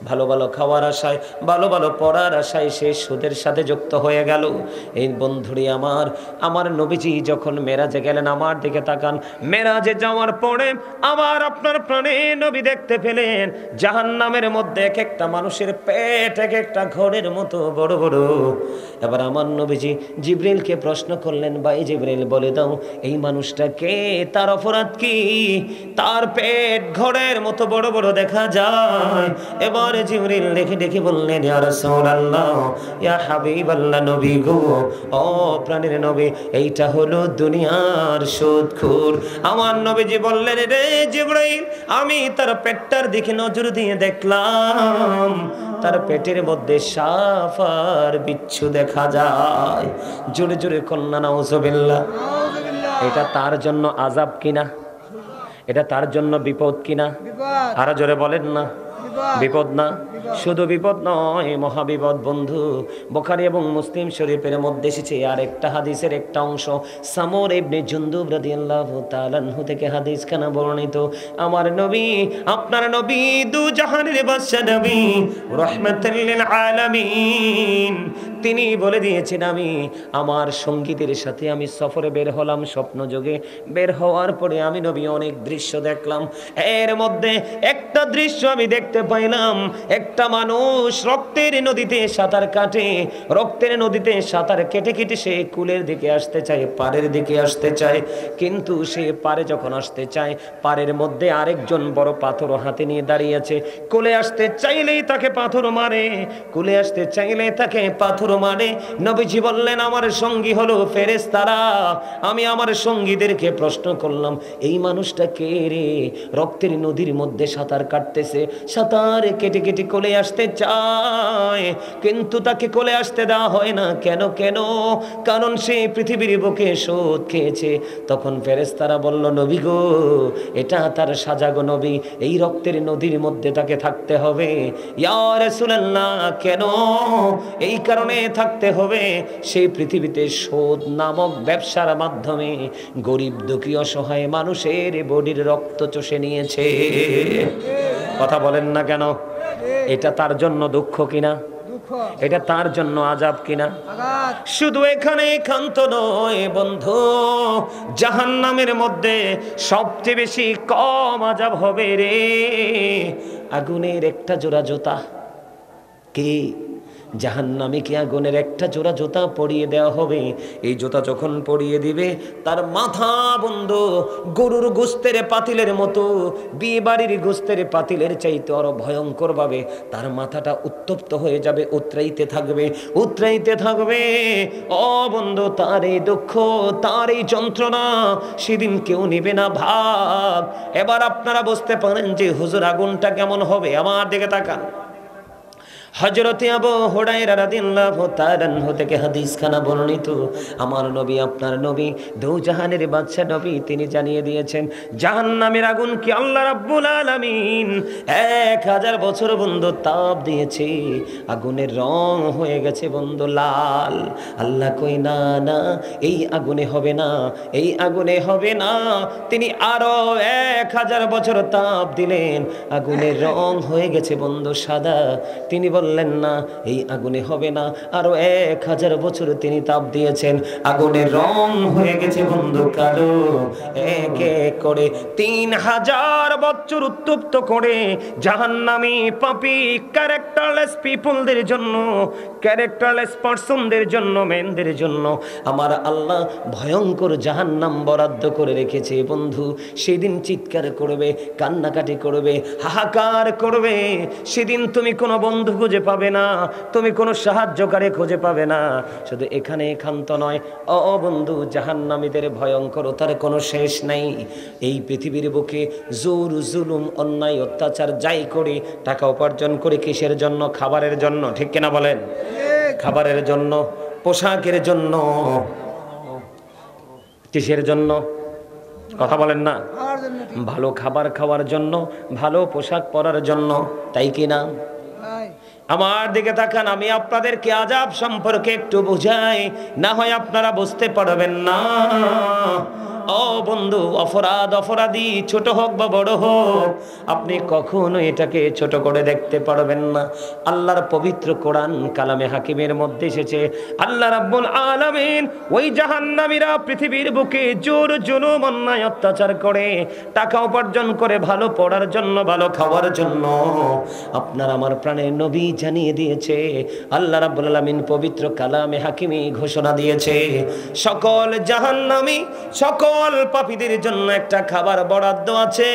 ভালো ভালো খাওয়ার আশায়, ভালো ভালো পড়ার আশায় সে সুদের সাথে যুক্ত হয়ে গেল। এই বন্ধুরি আমার, আমার নবীজি যখন মেরাজে গেলেন, আমার দিকে তাকান, মেরাজে যাওয়ার পরে আবার আপনার প্রাণে নবী দেখতে পেলেন জাহান্নামের মধ্যে এক একটা মানুষের পেট এক একটা ঘরের মতো বড় বড়। এবার আমার নবীজি জিবরিলকে প্রশ্ন করলেন, ভাই জিবরিল বলে দাও এই মানুষটা কে, তার অপরাধ কি, তার পেট ঘরের মতো বড় বড় দেখা যায়। এবারে জিবরিল দেখে দেখে বললেন, ইয়া রাসূলুল্লাহ, ইয়া হাবিবাল্লাহ, নবী গো, ও প্রাণের নবী, এইটা হলো দুনিয়ার সুদখোর। আমার নবীজি বললেন, রে জিবরাইল, আমি তার পেটটার দিকে নজর দিয়ে দেখলাম, তার পেটের মধ্যে সাপ আর বিচ্ছু দেখা যায়। জোরে জোরে কন্যা নাউজুবিল্লাহ। এটা তার জন্য আযাব কিনা, এটা তার জন্য বিপদ কিনা? আরো জোরে বলেন না, বিপদ না? শুধু বিপদ নয়, মহাবিপদ বন্ধু। বুখারী এবং মুসলিম শরীফের মধ্যে এসেছে আর একটা হাদিসের একটা অংশ, সামর ইবনে জুনদুব রাদিয়াল্লাহু তাআলা আনহু থেকে হাদিসখানা বর্ণিত। আমার নবী, আপনার নবী, দু জাহানের বাদশা নবী, রাহমাতুল লিল আলামিন, তিনি বলে দিয়েছেন, আমি আমার সঙ্গীদের সাথে আমি সফরে বের হলাম, স্বপ্নযোগে বের হওয়ার পরে আমি নবী অনেক দৃশ্য দেখলাম। এর মধ্যে একটা দৃশ্য আমি দেখতে পাইলাম, একটা মানুষ রক্তের নদীতে সাঁতার কাটে, রক্তের নদীতে সাঁতার কেটে কেটে সে কুলের দিকে আসতে চায়, পাড়ের দিকে আসতে চায়, কিন্তু সে পাড়ে যখন আসতে চায়, পাড়ের মধ্যে আরেকজন বড় পাথর হাতে নিয়ে দাঁড়িয়ে আছে। কুলে আসতে চাইলেই তাকে পাথর মারে, কুলে আসতে চাইলে তাকে পাথর মারে। নবীজি বললেন, আমার সঙ্গী হলো ফেরেশতারা। আমি আমার সঙ্গীদেরকে প্রশ্ন করলাম, এই মানুষটা কে রে, রক্তের নদীর মধ্যে সাঁতার কাটতেছে, সাঁতার কেটে কেটে কোলে আসতে চায়, কিন্তু তাকে কোলে আসতে দেওয়া হয় না। কেন কেন? কারণ সে পৃথিবীর বুকে শোধ খেয়েছে। তখন ফেরেশতারা বলল, নবী গো, এটা তার সাজা গো নবী, এই রক্তের নদীর মধ্যে তাকে থাকতে হবে। ইয়া রাসূলুল্লাহ, কেন? এই কারণে থাকতে হবে, সেই পৃথিবীতে শোধ নামক ব্যবসার মাধ্যমে গরিব দুঃখী অসহায় মানুষের বডির রক্ত চষে নিয়েছে। কথা বলেন না কেন? এটা তার জন্য দুঃখ কিনা? এটা তার জন্য আযাব কিনা? শুধু এখানে ক্ষান্ত নয় বন্ধু, জাহান্নামের মধ্যে সবচেয়ে বেশি কম আযাব হবে রে আগুনের একটা জোড়া জুতা। কি? জাহান্নামীকে আগুনের একটা জোড়া জুতা পরিয়ে দেওয়া হবে। এই জুতা যখন পরিয়ে দিবে, তার মাথা বন্ধু গরুর গোস্তের পাতিলের মতো, বিয়ে বাড়ির গোস্তের পাতিলের চাইতে আরো ভয়ঙ্কর ভাবে তার মাথাটা উত্তপ্ত হয়ে যাবে, উতরাইতে থাকবে, উতরাইতে থাকবে। ও বন্ধু, তার এই দুঃখ, তার এই যন্ত্রণা সেদিন কেউ নিবে না ভাগ। এবার আপনারা বুঝতে পারেন যে হুজুর আগুনটা কেমন হবে। আমার দিকে তাকান। হযরতে আবু হুরায়রা রাদিয়াল্লাহু তাআলা আনহু থেকে হাদিসখানা বর্ণিত। আমার নবী, আপনার নবী, দোজাহানের বাদশা নবী, তিনি জানিয়ে দিয়েছেন জাহান্নামের আগুন কি আল্লাহ রাব্বুল আলামিন 1000 বছর বন্ধু তাপ দিয়েছে, আগুনের রং হয়ে গেছে বন্ধু লাল। আল্লাহ কই, না না, এই আগুনে হবে না, এই আগুনে হবে না। তিনি আরো 1000 বছর তাপ দিলেন, আগুনের রং হয়ে গেছে বন্ধু সাদা। তিনি বললেন, না, এই আগুনে হবে না। আরো 1000 বছর তিনি তাপ দিয়েছেন, আগুনের রং হয়ে গেছে বন্ধু কালো। এক এক করে 3000 বছর উত্তপ্ত করে জাহান্নামী পাপী ক্যারেক্টারলেস পিপলদের জন্য, ক্যারেক্টারলেস পারসনদের জন্য, মেনদের জন্য আমার আল্লাহ ভয়ঙ্কর জাহান্নাম বরাদ্দ করে রেখেছে বন্ধু। সেদিন চিৎকার করবে, কান্নাকাটি করবে, হাহাকার করবে। সেদিন তুমি কোনো বন্ধু খুঁজে পাবে না, তুমি কোনো সাহায্যকারী খুঁজে পাবে না। শুধু এখানে ক্ষান্ত নয় ও বন্ধু, জাহান্নামীদের ভয়ঙ্করতার কোনো শেষ নাই। এই পৃথিবীর বুকে জোর জুলুম অন্যায় অত্যাচার যাই করে, টাকা উপার্জন করে কিসের জন্য? খাবারের জন্য, ঠিক কিনা বলেন? খাবারের জন্য, পোশাকের জন্য, কিসের জন্য? কথা বলেন না। ভালো খাবার খাওয়ার জন্য, ভালো পোশাক পরার জন্য, তাই কিনা? আমার দিকে তাকান, আমি আপনাদেরকে আযাব সম্পর্কে একটু বুঝাই, না হয় আপনারা বুঝতে পারবেন না। ও বন্ধু, অপরাধী ছোট হোক বা বড় হোক, আপনি কখনো এটাকে ছোট করে দেখতে পারবেন না। আল্লাহর পবিত্র কোরআন কালামে হাকিমের মধ্যে এসেছে, আল্লাহ রাব্বুল আলামিন ওই জাহান্নামীরা পৃথিবীর বুকে জোর জুলুম অন্যায় অত্যাচার করে, টাকা উপার্জন করে ভালো পড়ার জন্য, ভালো খাওয়ার জন্য, আপনার আমার প্রাণের নবী জানিয়ে দিয়েছে, আল্লাহ রাব্বুল আলামিন পবিত্র কালামে হাকিমে ঘোষণা দিয়েছে, সকল জাহান্নামী সকল পাপীদের জন্য একটা খাবার বরাদ্দ আছে।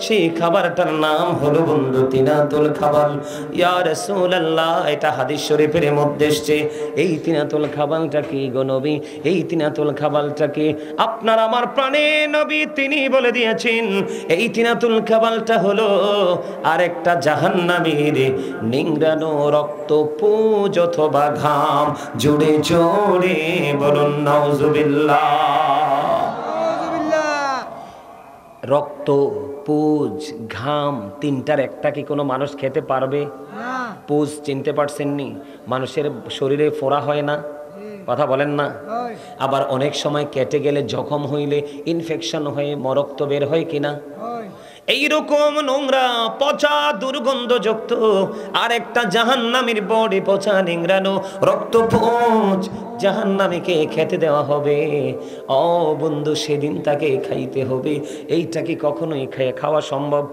সেই খাবারটার নাম হলো বন্ধু তিনাতুল খাবাল। ইয়া রাসূলুল্লাহ, এটা হাদিস শরীফের মধ্যে এসেছে। এই তিনাতুল খাবালটা কি গো নবী? এই তিনাতুল খাবালটা কি? আপনার আমার প্রাণের নবী তিনি বলে দিয়েছেন, এই তিনাতুল খাবালটা হলো আরেকটা জাহান্নামীর নিংড়ানো রক্ত, পুজ অথবা ঘাম। জোরে জোরে বলুন নাউজুবিল্লাহ। রক্ত, পুজ, ঘাম, তিনটার একটা কি কোনো মানুষ খেতে পারবে? পুজ চিনতে পারছেননি? মানুষের শরীরে ফোড়া হয় না, কথা বলেন না? আবার অনেক সময় কেটে গেলে জখম হইলে ইনফেকশন হয়ে রক্ত বের হয় কিনা? এইরকম নোংরা পচা দুর্গন্ধযুক্ত আরেকটা জাহান্নামীর বডি, পচা নিংড়ানো রক্ত পুজ জাহান্নামীকে খেতে দেওয়া হবে। ও বন্ধু, সেদিন তাকে খাইতে হবে। এইটা কি কখনোই খাওয়া সম্ভব?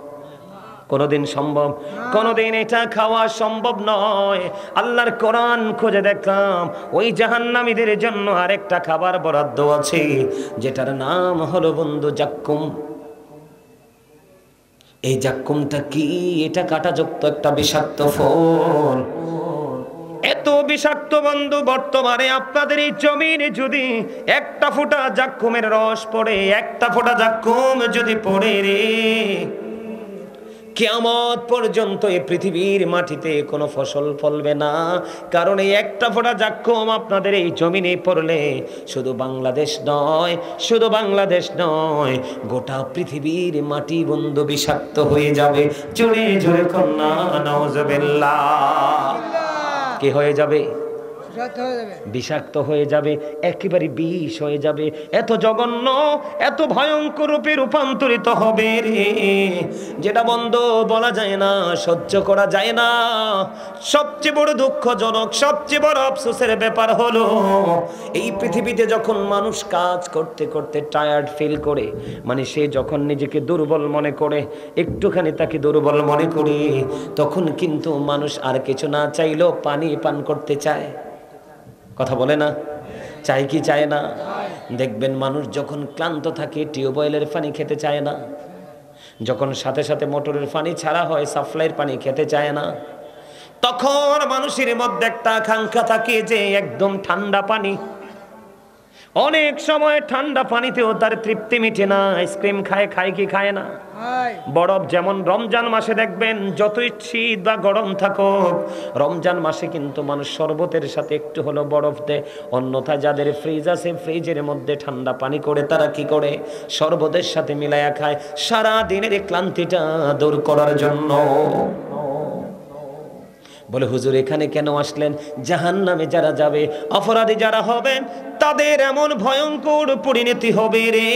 কোনদিন সম্ভব? কোনদিন এটা খাওয়া সম্ভব নয়। আল্লাহর কোরআন খুঁজে দেখলাম, ওই জাহান্নামীদের জন্য আরেকটা খাবার বরাদ্দ আছে, যেটার নাম হলো বন্ধু জাক্কুম। এই জাক্কুমটা কি? এটা কাঁটাযুক্ত একটা বিষাক্ত ফল। এত বিষাক্ত বন্ধু, বর্তমানে আপনাদের এই জমিনে যদি একটা ফোঁটা জাক্কুমের রস পড়ে, একটা ফোঁটা জাক্কুম যদি পড়ে রে, কিয়ামত পর্যন্ত এই পৃথিবীর মাটিতে কোনো ফসল ফলবে না। কারণ এই একটা ফোঁটা জাক্কুম আপনাদের এই জমিনে পড়লে শুধু বাংলাদেশ নয়, শুধু বাংলাদেশ নয়, গোটা পৃথিবীর মাটি বন্ধু বিষাক্ত হয়ে যাবে। জোরে জোরে কন্যা নাউজুবিল্লাহ। কি হয়ে যাবে? বিষাক্ত হয়ে যাবে, একেবারে বিষ হয়ে যাবে। এত জঘন্য, এত ভয়ঙ্কর রূপে রূপান্তরিত হবে রে, যেটা বন্ধ বলা যায় না, সহ্য করা যায় না। সবচেয়ে বড় দুঃখজনক, সবচেয়ে বড় আফসোসের ব্যাপার হলো, এই পৃথিবীতে যখন মানুষ কাজ করতে করতে টায়ার্ড ফিল করে, মানে সে যখন নিজেকে দুর্বল মনে করে, একটুখানি তাকে দুর্বল মনে করে, তখন কিন্তু মানুষ আর কিছু না চাইলেও পানি পান করতে চায়। কথা বলে না? চাই কি চায় না? দেখবেন মানুষ যখন ক্লান্ত থাকে টিউবওয়েলের পানি খেতে চায় না, যখন সাথে সাথে মোটরের পানি ছাড়া হয় সাপ্লাইয়ের পানি খেতে চায় না, তখন মানুষের মধ্যে একটা আকাঙ্ক্ষা থাকে যে একদম ঠান্ডা পানি। অনেক সময় ঠান্ডা পানিতেও তার তৃপ্তি মিটে না, আইসক্রিম খায় কি খায় না? বরফ, যেমন রমজান মাসে দেখবেন যতই শীত বা গরম থাকুক, রমজান মাসে কিন্তু মানুষ শরবতের সাথে একটু হলো বরফ দেয়। অন্যথায় যাদের ফ্রিজ আছে, ফ্রিজের মধ্যে ঠান্ডা পানি করে তারা কি করে? শরবতের সাথে মিলায়া খায়, সারা দিনের ক্লান্তিটা দূর করার জন্য। বলে হুজুর এখানে কেন আসলেন? জাহান্নামে যারা যাবে, অপরাধী যারা হবেন, তাদের এমন ভয়ঙ্কর পরিণতি হবে রে।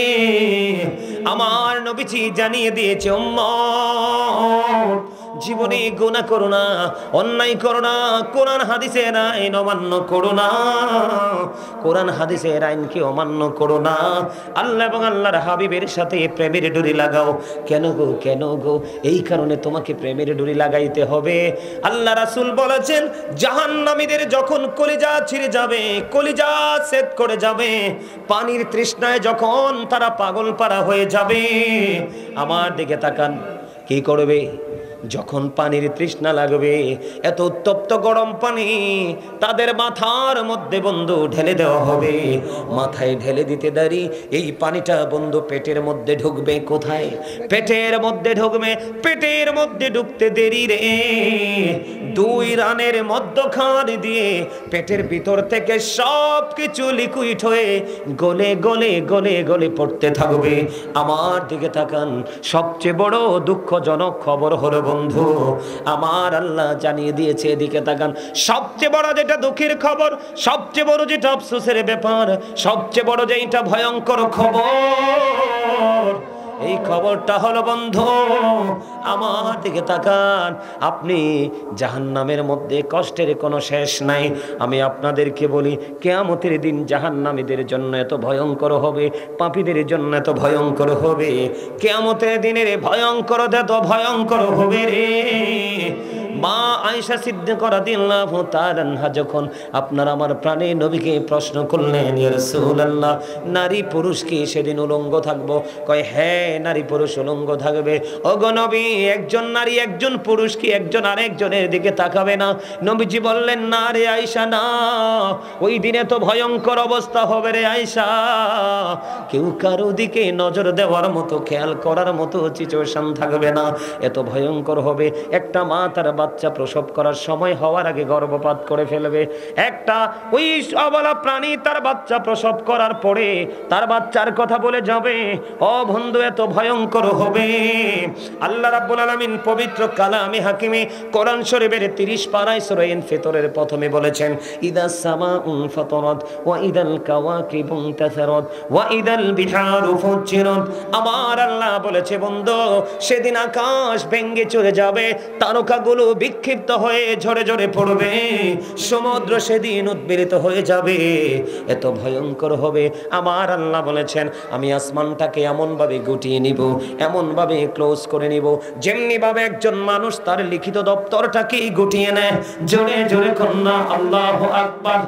আমার নবীজি জানিয়ে দিয়েছে, উম্মত জীবনে গুনাহ করো না, অন্যায় করো না, কোরআন হাদিসের আইন অমান্য করো না, কোরআন হাদিসের আইনকে অমান্য করো না, আল্লাহ এবং আল্লাহর হাবিবের সাথে প্রেমের ডুরি লাগাও। কেন গো, কেন গো? এই কারণে তোমাকে প্রেমের ডুরি লাগাইতে হবে। আল্লাহ রাসূল বলেছেন, জাহান্নামীদের যখন কলিজা ছিঁড়ে যাবে, কলিজা ছেদ করে যাবে, পানির তৃষ্ণায় যখন তারা পাগল পারা হয়ে যাবে, আমার দিকে তাকান, কি করবে? যখন পানির তৃষ্ণা লাগবে, এত উত্তপ্ত গরম পানি তাদের মাথার মধ্যে বন্ধু ঢেলে দেওয়া হবে। মাথায় ঢেলে দিতে দেরি, এই পানিটা বন্ধু পেটের মধ্যে ঢুকবে। কোথায়? পেটের মধ্যে ঢুকবে। পেটের মধ্যে ঢুকতে দেরি রে, 2 রানের মধ্যখান দিয়ে পেটের ভিতর থেকে সব কিছু লিকুইড হয়ে গলে গলে গলে গলে পড়তে থাকবে। আমার দিকে তাকান, সবচেয়ে বড় দুঃখজনক খবর হলো বন্ধু, আমার আল্লাহ জানিয়ে দিয়েছে। এদিকে তাকান, সবচেয়ে বড় যেটা দুঃখের খবর, সবচেয়ে বড় যেটা আফসোসের ব্যাপার, সবচেয়ে বড় যেটা ভয়ঙ্কর খবর, এই খবরটা হলো বন্ধু, আমার দিকে তাকান, আপনি জাহান্নামের মধ্যে কষ্টের কোনো শেষ নাই। আমি আপনাদেরকে বলি, কিয়ামতের দিন জাহান্নামীদের জন্য এত ভয়ঙ্কর হবে, পাপীদের জন্য এত ভয়ঙ্কর হবে। কিয়ামতের দিনের ভয়ঙ্কর এত ভয়ঙ্কর হবে রে। মা আয়েশা সিদ্দিকা রাদিয়াল্লাহু তাআলা আনহা যখন আপনার আমার প্রাণে নবীকে প্রশ্ন করলেন, ইয়া রাসূলুল্লাহ, নারী পুরুষ কি সেদিন উলঙ্গ থাকবো? কয় হ্যাঁ, নারী পুরুষ উলঙ্গ থাকবে। ওগো নবী, একজন নারী একজন পুরুষ কি একজন আরেকজনের দিকে তাকাবে না? নবীজি বললেন, না রে আয়েশা, না, ওই দিনে তো ভয়ঙ্কর অবস্থা হবে রে আয়েশা, কেউ কারো দিকে নজর দেওয়ার মতো, খেয়াল করার মতো সিচুয়েশন থাকবে না, এত ভয়ঙ্কর হবে। একটা মা তার বাচ্চা প্রসব করার সময় হওয়ার আগে গর্ভপাত করে ফেলবে। একটা ওই অবলা প্রাণী তার বাচ্চা প্রসব করার পরে তার বাচ্চার কথা বলে যাবে। ও বন্ধু, এত ভয়ঙ্কর হবে। আল্লাহ রাব্বুল আলামিন পবিত্র কালামে হাকিমে কোরআন শরীফের 30 পারায় সূরা ইনফিতরের প্রথমে বলেছেন, ইদাস সামাউন ফাতারাত ওয়া ইদাল কাওয়াকিবু ইনতাসারাত ওয়া ইদাল বিহারু ফুজ্জিরাত। আমার আল্লাহ বলেছে বন্ধু, সেদিন আকাশ ভেঙে চলে যাবে, তারকাগুলো বিক্ষিপ্ত হয়ে ঝরে ঝরে পড়বে, সমুদ্র সেদিন উদ্বেলিত হয়ে যাবে, এত ভয়ঙ্কর হবে। আমার আল্লাহ বলেছেন, আমি আসমানটাকে এমন ভাবে গুটিয়ে নিব, এমন ভাবে ক্লোজ করে নিব, যেমনি ভাবে একজন মানুষ তার লিখিত দপ্তরটাকে গুটিয়ে নেয়। জোরে জোরে কন্যা আল্লাহু আকবার।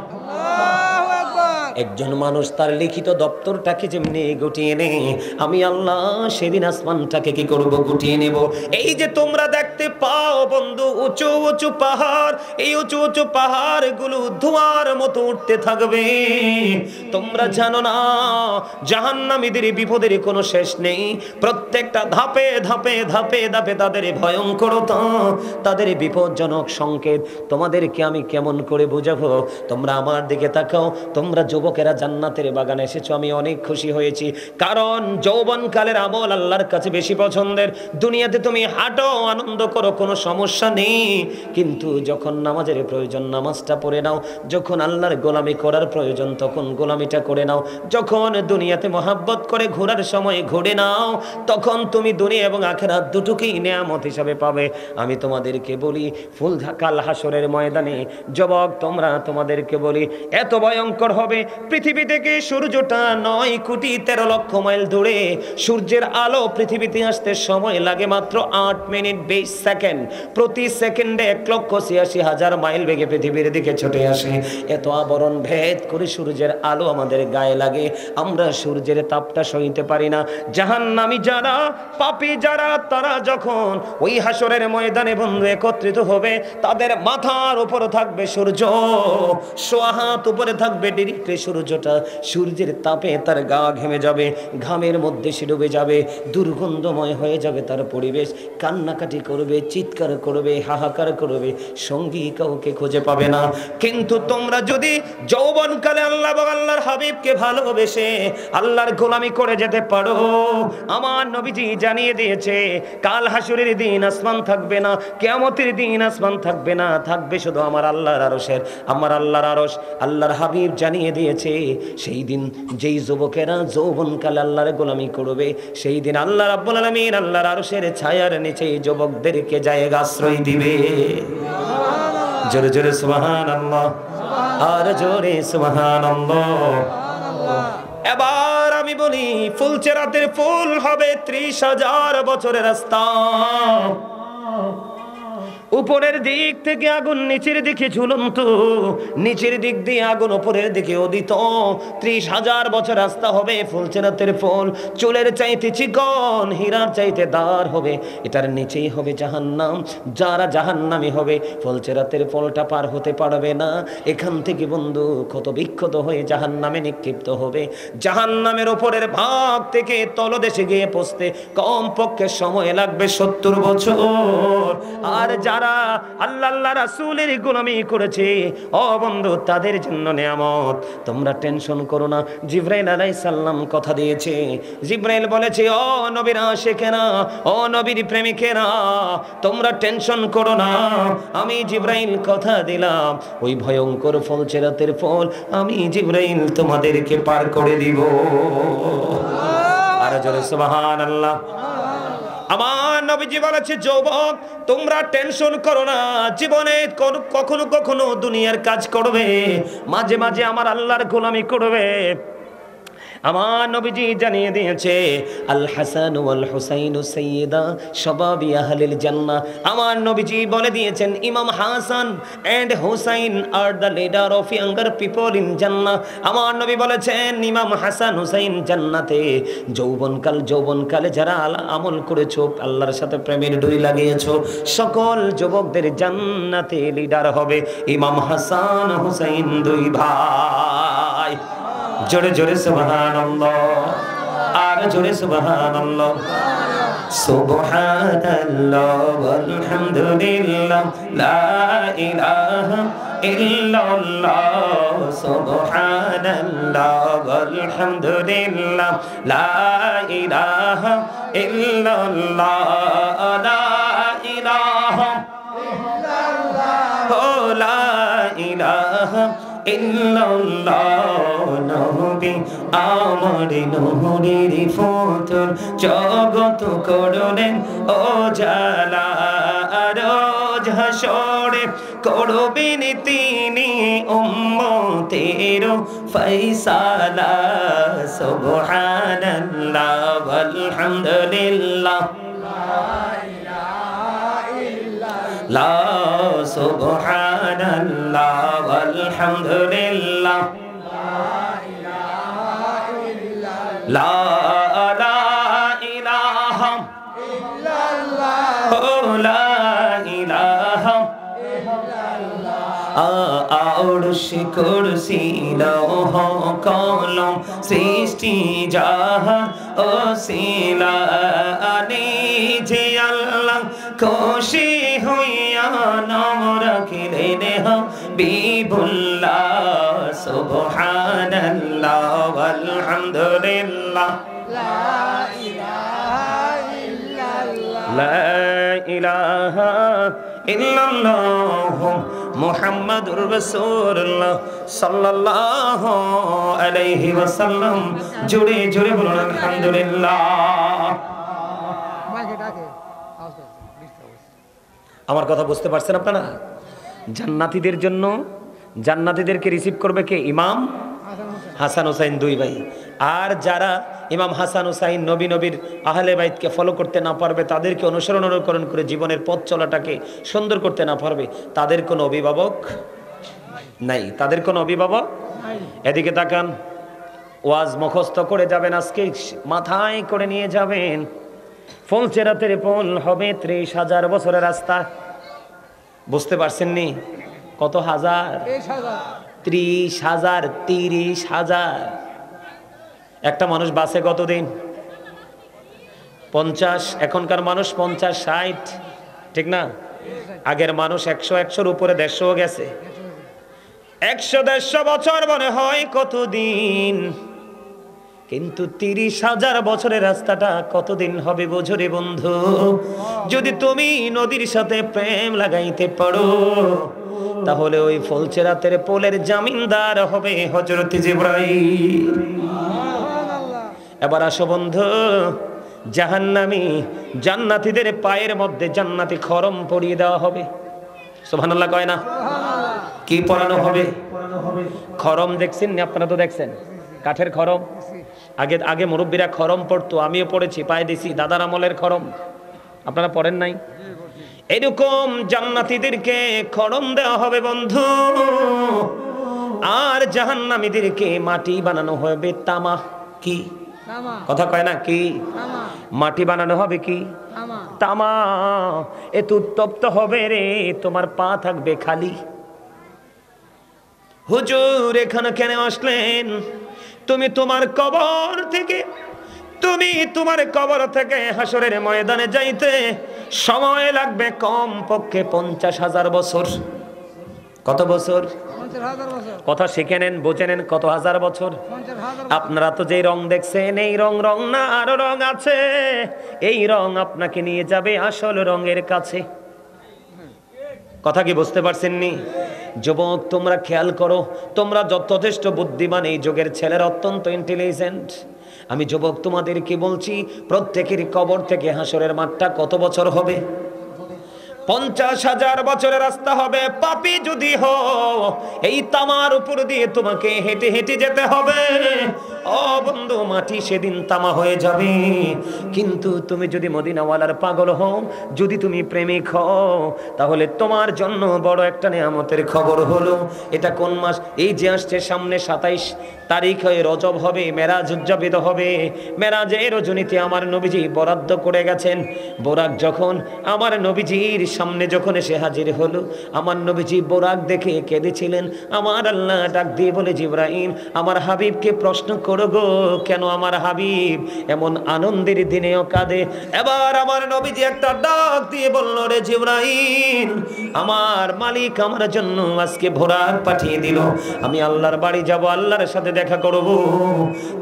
একজন মানুষ তার লিখিত দপ্তরটাকে যেমনি গুটিয়ে নেয়, আমি আল্লাহ সেদিন আসমানটাকে কি করব? গুটিয়ে নেব। এই যে তোমরা দেখতে পাও বন্ধু উঁচু উঁচু পাহাড়, এই উঁচু উঁচু পাহাড়গুলো ধোঁয়ার মতো উঠতে থাকবে। তোমরা জানো না জাহান্নামীদের বিপদের কোনো শেষ নেই। প্রত্যেকটা ধাপে ধাপে ধাপে ধাপে তাদের ভয়ঙ্করতা, তাদের বিপজ্জনক সংকেত তোমাদেরকে আমি কেমন করে বুঝাবো? তোমরা আমার দিকে তাকাও। তোমরা যুবকেরা জান্নাতের বাগানে এসেছো, আমি অনেক খুশি হয়েছি, কারণ যৌবনকালের আমল আল্লাহর কাছে বেশি পছন্দের। দুনিয়াতে তুমি হাঁটো, আনন্দ করো, কোনো সমস্যা নেই, কিন্তু যখন নামাজের প্রয়োজন নামাজটা পড়ে নাও, যখন আল্লাহর গোলামি করার প্রয়োজন তখন গোলামিটা করে নাও, যখন দুনিয়াতে মহাব্বত করে ঘোরার সময় ঘুরে নাও, তখন তুমি দুনিয়া এবং আখিরাত দুটোকেই নেয়ামত হিসাবে পাবে। আমি তোমাদেরকে বলি, ফুল কাল হাসরের ময়দানে যুবক তোমরা, তোমাদেরকে বলি, এত ভয়ঙ্কর হবে। পৃথিবী থেকে সূর্যটা 9,13,00,000 মাইল দূরে, সূর্যের আলো পৃথিবীতে আসতে সময় লাগে মাত্র 8 মিনিট 20 সেকেন্ড। প্রতি সেকেন্ডে 1,86,000 মাইল বেগে পৃথিবীর দিকে ছুটে আসে। এত আবরণ ভেদ করে সূর্যের আলো আমাদের গায়ে লাগে, আমরা সূর্যের তাপটা সইতে পারি না। জাহান্নামী যারা, পাপী যারা, তারা যখন ওই হাসরের ময়দানে বন্ধু একত্রিত হবে, তাদের মাথার উপর থাকবে সূর্য, সোয়া হাত উপরে থাকবে ডিরেক্টলি সূর্যটা, সূর্যের তাপে তার গা ঘেমে যাবে, ঘামের মধ্যে সে ডুবে যাবে, দুর্গন্ধময় হয়ে যাবে তার পরিবেশ, কান্নাকাটি করবে, চিৎকার করবে, হাহাকার করবে, সঙ্গী কাউকে খুঁজে পাবে না। কিন্তু তোমরা যদি যৌবনকালে আল্লাহ এবং আল্লাহর হাবিবকে ভালোবেসে আল্লাহর গোলামি করে যেতে পারো, আমার নবীজি জানিয়ে দিয়েছে, কাল হাসরের দিন আসমান থাকবে না, কিয়ামতের দিন আসমান থাকবে না, থাকবে শুধু আমার আল্লাহর আরশের, আমার আল্লাহর আরশ। আল্লাহর হাবিব জানিয়ে দিয়েছে, সেই দিন যেই যুবকেরা যৌবনকালে আল্লাহর গোলামি করবে, সেই দিন আল্লাহ রাব্বুল আলামিন আল্লাহর আরশের ছায়ার নিচে যুবকদেরকে জায়গা আশ্রয় দিবে। জোরে জোরে সুবহানাল্লাহ, আর জোরে সুবহানাল্লাহ। এবার আমি বলি, ফুলচেরাতের ফুল হবে 30,000 বছরের রাস্তা। উপরের দিক থেকে আগুন নিচের দিকে ঝুলন্ত, নিচের দিক দিয়ে আগুন উপরের দিকে উদিত। 30,000 বছর রাস্তা হবে ফুলচেরাতের ফুল, চুলের চাইতে চিকন, হীরার চাইতে দার হবে। এটার নিচেই হবে জাহান্নাম। যারা জাহান্নামী হবে ফুলচেরাতের ফলটা পার হতে পারবে না। এখান থেকে বন্ধু ক্ষত বিক্ষত হয়ে জাহান্নামে নিক্ষিপ্ত হবে। জাহান্নামের উপরের ভাগ থেকে তলদেশে গিয়ে পৌঁছতে কমপক্ষে সময় লাগবে 70 বছর। আর যারা যারা আল্লাহ রাসূলের গোলামি করেছে ও বন্ধু তাদের জন্য নিয়ামত। তোমরা টেনশন করো না। জিবরাইল আলাইহিস সালাম কথা দিয়েছে, জিবরাইল বলেছে ও নবীর আশিকেরা, ও নবীর প্রেমিকেরা, তোমরা টেনশন করো না। আমি জিবরাইল কথা দিলাম ওই ভয়ঙ্কর ফলচেরাতের ফল আমি জিবরাইল তোমাদেরকে পার করে দিব। আর জোরে সুবহানাল্লাহ। আমার নবীজি বলেছে যুবক তোমরা টেনশন করো না। জীবনে কখনো কখনো দুনিয়ার কাজ করবে, মাঝে মাঝে আমার আল্লাহর গোলামি করবে। আমার নবীজি জানিয়ে দিয়েছে আল হাসান ওয়াল হুসাইন সাইয়্যিদা শাবাবি আহলিল জান্নাহ। আমার নবীজি বলে দিয়েছেন Imam Hasan and Hussain are the leader of younger people in Jannah. আমার নবী বলেছেন ইমাম হাসান হুসাইন জান্নাতে। যৌবনকালে যারা আমল করেছো, আল্লাহর সাথে প্রেমের ডুরি লাগিয়েছো, সকল যুবকদের জান্নাতে লিডার হবে ইমাম হাসান হুসাইন দুই ভাই। জোরে জোরে সুবহানাল্লাহ, আর জোরে সুবহানাল্লাহ। সুবহানাল্লাহ ওয়ালহামদুলিল্লাহ লা ইলাহা ইল্লাল্লাহ। সুবহানাল্লাহ ওয়ালহামদুলিল্লাহ লা ইলাহা ইল্লাল্লাহ। লা ইলাহা ইল্লাল্লাহ, লা ইলাহা ইল্লাল্লাহ। নবী আমার নূরের ফোঁটার জগত করলেন ও জালা। রোজ হাসরে করবেন তিনি উম্মতের ফয়সালা। সুবহানাল্লাহ ওয়ালহামদুলিল্লাহ লা সুবহানাল্লাহ ওয়ালহামদুলিল্লাহ লা ইলাহা ইল্লাল্লাহ, লা ইলাহা আরশ কুরসি লৌহ কলম সৃষ্টি জাহান ওসিলা যে আল্লাহ খুশি হইয়া নাম রাখিলেন হাবিবুল্লাহ। সুবহানাল্লাহ ওয়ালহামদুলিল্লাহ লা ইলাহা ইল্লাল্লাহ মুহাম্মাদুর রাসূলুল্লাহ সাল্লাল্লাহু আলাইহি ওয়াসাল্লাম। জোরে জোরে বলুন আলহামদুলিল্লাহ। আমার কথা বুঝতে পারছেন আপনারা? জান্নাতীদের জন্য জান্নাতীদেরকে রিসিভ করবে কে? ইমাম হাসান হুসাইন দুই ভাই। আর যারা ইমাম হাসান হুসাইন নবীর আহলে বাইতকে ফলো করতে না পারবে, তাদেরকে অনুসরণ করে জীবনের পথ চলাটাকে সুন্দর করতে না পারবে, তাদের কোনো অভিভাবক নাই, তাদের কোনো অভিভাবক। এদিকে তাকান, ওয়াজ মুখস্থ করে যাবেন, আজকে মাথায় করে নিয়ে যাবেন। ফলচেরাতের পোল হবে 30,000 বছরের রাস্তা। বুঝতে পারছেন নি? কত হাজার? 30,000। 30,000। একটা মানুষ বাসে কতদিন? 50। এখনকার মানুষ 50-60, ঠিক না? আগের মানুষ 100-100-র উপরে 150 গেছে। 100-150 বছর মনে হয় কতদিন, কিন্তু 30,000 বছরের রাস্তাটা কতদিন হবে বোঝো রে বন্ধু। যদি তুমি নদীর সাথে প্রেম লাগাইতে পারো, তাহলে ওই ফলচেরাতের পোলের জামিনদার হবে হযরত জিবরাইল। এবার আসো বন্ধু, জাহান্নামী জান্নাতীদের পায়ের মধ্যে জান্নাতি খরম পরিয়ে দেওয়া হবে। সুবহানাল্লাহ কয় না? কি পরানো হবে? খরম দেখছেন না? আপনারা তো দেখছেন কাঠের খরম। আগে মুরব্বীরা খরম পড়তো, আমিও পড়েছি, পায়ে দিছি, দাদার আমলের খরম। আপনারা পড়েন নাই? এরকম জান্নাতীদেরকে খরম দেওয়া হবে বন্ধু। আর জাহান্নামীদেরকে মাটি বানানো হবে তামা। কি কথা কয় না? কি মাটি বানানো হবে? কি তামা। এত উত্তপ্ত হবে রে, তোমার পা থাকবে খালি। হুজুর এখানে কেন আসলেন? তুমি তোমার কবর থেকে তুমি তোমার কবর থেকে হাসরের ময়দানে যাইতে সময় লাগবে কম পক্ষে 50,000 বছর। কত বছর? কথা শিখে নেন, বুঝে নেন, কত হাজার বছর। আপনারা তো যে রং দেখছেন এই রং না, আরো রং আছে। এই রং আপনাকে নিয়ে যাবে আসল রঙের কাছে। কথা কি বুঝতে পারছেন নি? যুবক তোমরা খেয়াল করো, তোমরা যথেষ্ট বুদ্ধিমান, এই যুগের ছেলেরা অত্যন্ত ইন্টেলিজেন্ট। আমি যুবক তোমাদের কি বলছি, প্রত্যেকেরই কবর থেকে হাসরের মাঠটা কত বছর হবে? 50,000 বছরের রাস্তা হবে। পাপী যদি হও এই তামার উপর দিয়ে তোমাকে হেঁটে হেঁটে যেতে হবে। ও বন্ধু, মাটি সেদিন তামা হয়ে যাবে। কিন্তু তুমি যদি মদিনাওয়ালার পাগল হও, যদি তুমি প্রেমিক হও, তাহলে তোমার জন্য বড় একটা নিয়ামতের খবর হলো। এটা কোন মাস? এই যে আসছে সামনে 27 তারিখ হয়ে রজব হবে, মেরাজ উদযাপিত হবে। মেরাজের রজনীতে আমার নবীজি বরাদ্দ করে গেছেন। বোরাক যখন আমার নবীজির সামনে যখন এসে হাজির হলো, আমার নবীজি বোরাক দেখে কেঁদেছিলেন। আমার আল্লাহ ডাক দিয়ে বলে, জিবরাইল আমার হাবিবকে প্রশ্ন করো গো, কেন আমার হাবিব এমন আনন্দের দিনেও কাঁদে? এবার আমার নবীজি একটা ডাক দিয়ে বলল, রে জিবরাইল, আমার মালিক আমার জন্য আজকে বোরাক পাঠিয়ে দিল। আমি আল্লাহর বাড়ি যাব, আল্লাহর সাথে দেখা করব,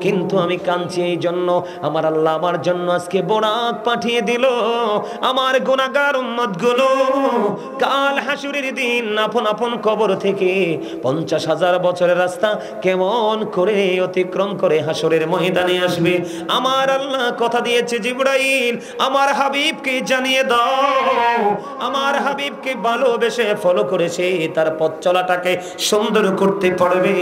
কিন্তু আমি কাঁদছি এই জন্য, আমার আল্লাহ আমার জন্য আজকে বোরাক পাঠিয়ে দিল। আমার গুনাহগার উম্মতগুলো কাল হাসুরের দিন আপন আপন কবর থেকে 50,000 বছরের রাস্তা কেমন করে অতিক্রম করে হাসরের ময়দানে আসবে। আমার আল্লাহ কথা দিয়েছে, জিবরাইল আমার হাবিবকে জানিয়ে দাও, আমার হাবিবকে ভালোবেসে ফলো করেছে, তার পথ চলাটাকে সুন্দর করতে পারবে।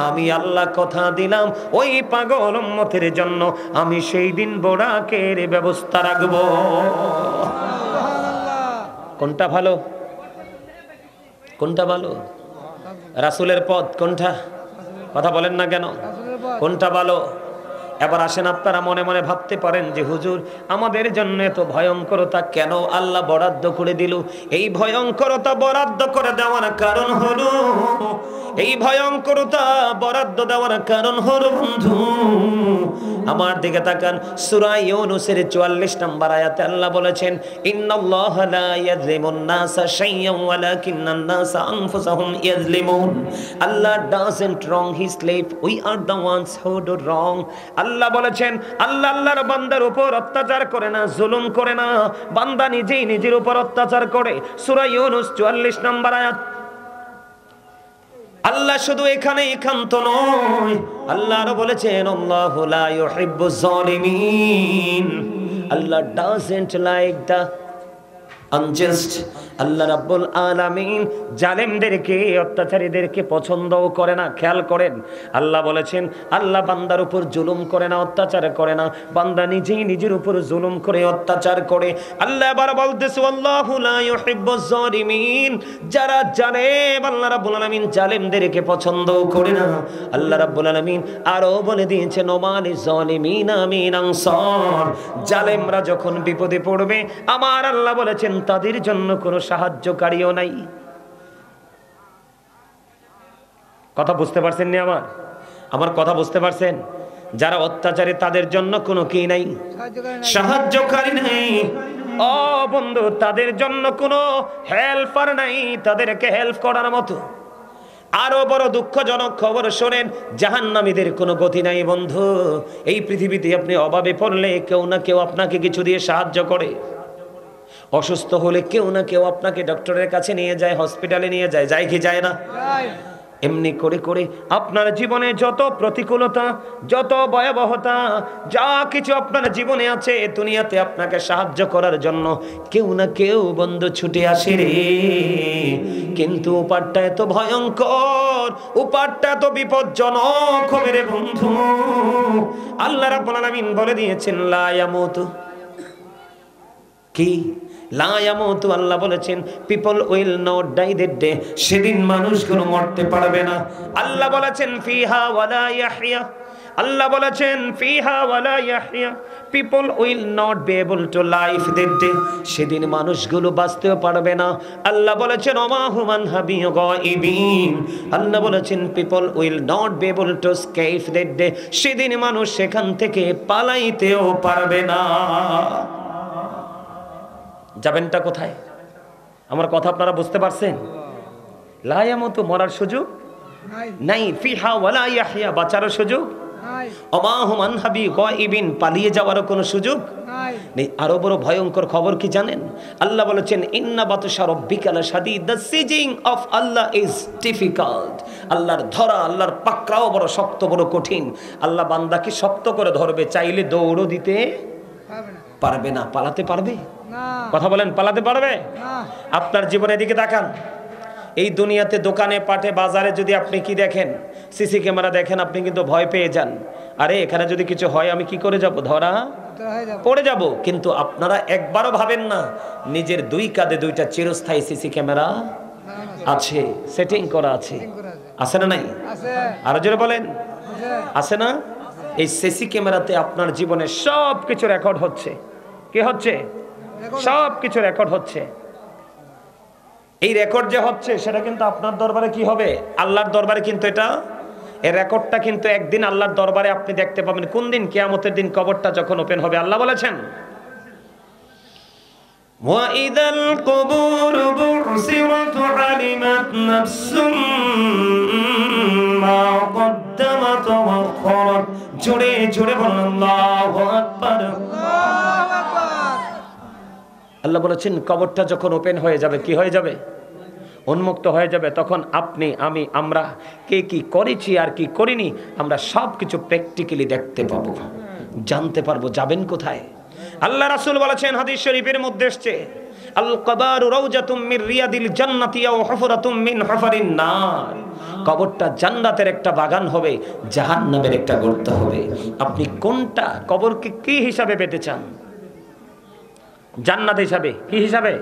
আমি আল্লাহ কথা দিলাম, ওই পাগল উম্মতের জন্য আমি সেই দিন বোরাকের ব্যবস্থা রাখবো। কোনটা ভালো? কোনটা ভালো? রাসূলের পথ কোনটা? কথা বলেন না কেন? কোনটা ভালো? এবার আসেন, আপনারা মনে মনে ভাবতে পারেন যে হুজুর আমাদের জন্য এত ভয়ঙ্করতা কেন আল্লাহ বরাদ্দ করে দিল? এই ভয়ঙ্করতা বরাদ্দ করে দেওয়ার কারণ হলো, এই ভয়ঙ্করতা বরাদ্দ দেওয়ার কারণ হলো বন্ধু, আমার দিকে তাকান, সূরা ইউনূসের 44 নম্বর আয়াতে আল্লাহ বলেছেন, ইন্নাল্লাহা লা ইয়াযলিমুন নাসা শাইয়্যান ওয়ালাকিন্নান নাসা আনফুসাহুম ইয়াযলিমুন। আল্লাহ doesn't wrong his slave, we are the ones who do wrong। আল্লাহ বলেছেন, আল্লাহ আল্লাহর বান্দার উপর অত্যাচার করে না, জুলুম করে না, বান্দা নিজেই নিজের উপর অত্যাচার করে। সূরা ইউনূস 44 নম্বর আয়াত। আল্লাহ শুধু এখানেই ক্ষান্ত নয়, আল্লাহ আরো বলেছেন, আল্লাহু লা ইউহিব্বুজ জালিমিন। আল্লাহ doesn't like the unjust। আল্লাহ রাব্বুল আলামিন জালেমদেরকে, অত্যাচারীদেরকে পছন্দও করে না। খেয়াল করেন, আল্লাহ বলেছেন আল্লাহ বান্দার উপর জুলুম করে না, অত্যাচার করে না, বান্দা নিজেই নিজের উপর জুলুম করে অত্যাচার করে। আল্লাহ এবার বলতেছে, আল্লাহু লা ইউহিব্বুজ জালিমিন, যারা জালেম আল্লাহ রাব্বুল আলামিন জালেমদেরকে পছন্দও করে না। আল্লাহ রাব্বুল আলামিন আরো বলে দিয়েছেন, ওমালিজ জালিমিনা মিন আনসার, জালেমরা যখন বিপদে পড়বে আমার আল্লাহ বলেছেন তাদের জন্য কোনো সাহায্যকারীও নাই। কথা বুঝতে পারছেন নি? আমার কথা বুঝতে পারছেন? যারা অত্যাচারী তাদের জন্য কোনো কি নাই, সাহায্যকারী নাই। ও বন্ধু, তাদের জন্য কোনো হেল্পার নাই, তাদেরকে হেল্প করার মতো। আরো বড় দুঃখজনক খবর শোনেন, জাহান্নামীদের কোনো গতি নাই বন্ধু। এই পৃথিবীতে আপনি অভাবে পড়লে কেউ না কেউ আপনাকে কিছু দিয়ে সাহায্য করে। অসুস্থ হলে কেউ না কেউ আপনাকে ডক্টরের কাছে নিয়ে যায়, হসপিটালে নিয়ে যায়, যায় কি যায় না? এমনি করে করে আপনার জীবনে যত প্রতিকূলতা, যত ভয়াবহতা, যা কিছু আপনার জীবনে আছে, দুনিয়াতে আপনাকে সাহায্য করার জন্য কেউ না কেউ বন্ধু ছুটে আসে রে। কিন্তু উপারটা এত ভয়ঙ্কর, উপারটা এত বিপজ্জনক হবে রে বন্ধু। আল্লাহ রাব্বুল আলামিন বলে দিয়েছেন, লা ইয়ামুতু, কি লা ইয়ামুতু, আল্লাহ বলেছেন people will not die that day, সেদিন মানুষগুলো মরতে পারবে না। আল্লাহ বলেছেন ফিহা ওয়ালা ইয়াহইয়া, আল্লাহ বলেছেন ফিহা ওয়ালা ইয়াহইয়া, people will not be able to life that day, সেদিন মানুষগুলো বাঁচতেও পারবে না। আল্লাহ বলেছেন ওমা হুমান হাবি গায়বিন, আল্লাহ বলেছেন people will not be able to escape that day, সেদিন মানুষ সেখান থেকে পালাইতেও পারবে না। যাবেনটা কোথায়? আমার কথা আপনারা বুঝতে পারছেন? লা ইয়ামুতু, মরার সুযোগ নাই, ফিহা ওয়ালা ইয়াহইয়া, বাঁচার সুযোগ ওমা হুমান হাবি গায়বিন, পালিয়ে যাওয়ারও কোনো সুযোগ নেই। আরো বড় ভয়ঙ্কর খবর কি জানেন? আল্লাহ বলেছেন ইন্না বাতশা রাব্বিকা লাশাদীদ, দ্য সিজিং অফ আল্লাহ ইজ ডিফিকাল্ট, আল্লাহর ধরা, আল্লাহর পাকড়াও বড় শক্ত, বড় কঠিন। আল্লাহ বান্দাকে শক্ত করে ধরবে, চাইলে দৌড়ও দিতে পারবে না। পালাতে পারবে? কথা বলেন, পালাতে পারবে? আপনার জীবনের দিকে তাকান। এই দুনিয়াতে দোকানে পাটে বাজারে যদি আপনি কি দেখেন, সিসি ক্যামেরা দেখেন, আপনি কিন্তু ভয় পেয়ে যান। আরে এখানে যদি কিছু হয় আমি কি করে যাব? ধরা পড়ে যাব। কিন্তু আপনারা একবারও ভাবেন না নিজের দুই কাঁধে দুইটা চিরস্থায়ী সিসি ক্যামেরা আছে, সেটিং করা আছে। আছে না নাই? আরো জোরে বলেন, আছে না? এই সিসি ক্যামেরাতে আপনার জীবনের সব কিছু রেকর্ড হচ্ছে। কি হচ্ছে? সব কিছু রেকর্ড হচ্ছে। এই রেকর্ড যে হচ্ছে সেটা কিন্তু আপনার দরবারে কি হবে? আল্লাহর দরবারে কিন্তু এটা, এই রেকর্ডটা কিন্তু একদিন আল্লাহর দরবারে আপনি দেখতে পাবেন। কোন দিন? কিয়ামতের দিন, কবরটা যখন ওপেন হবে। আল্লাহ বলেছেন ওয়া ইদাল কুবুর বুসিরাত আলিমাত নাফসুম মা কদ্দামাত ওয়া আখরাত। জোরে জোরে বলেন আল্লাহু আকবার। আল্লাহ বলেছেন কবরটা যখন ওপেন হয়ে যাবে, কি হয়ে যাবে? উন্মুক্ত হয়ে যাবে। তখন আপনি, আমি, আমরা কে কি করেছি আর কি করিনি, আমরা সব কিছু প্র্যাকটিক্যালি দেখতে পাবো, জানতে পারবো। যাবেন কোথায়? আল্লাহ রাসূল বলেছেন, হাদিস শরীফের মধ্যে এসেছে, আল কবরু রাউজাতুম মির রিয়াদিল জান্নাতি আও হুফরাতুম মিন হুফারিন নার। কবরটা জান্নাতের একটা বাগান হবে, জাহান্নামের একটা গর্ত হবে। আপনি কোনটা, কবরকে কি হিসাবে পেতে চান? জান্নাত হিসাবে? কি হিসাবে?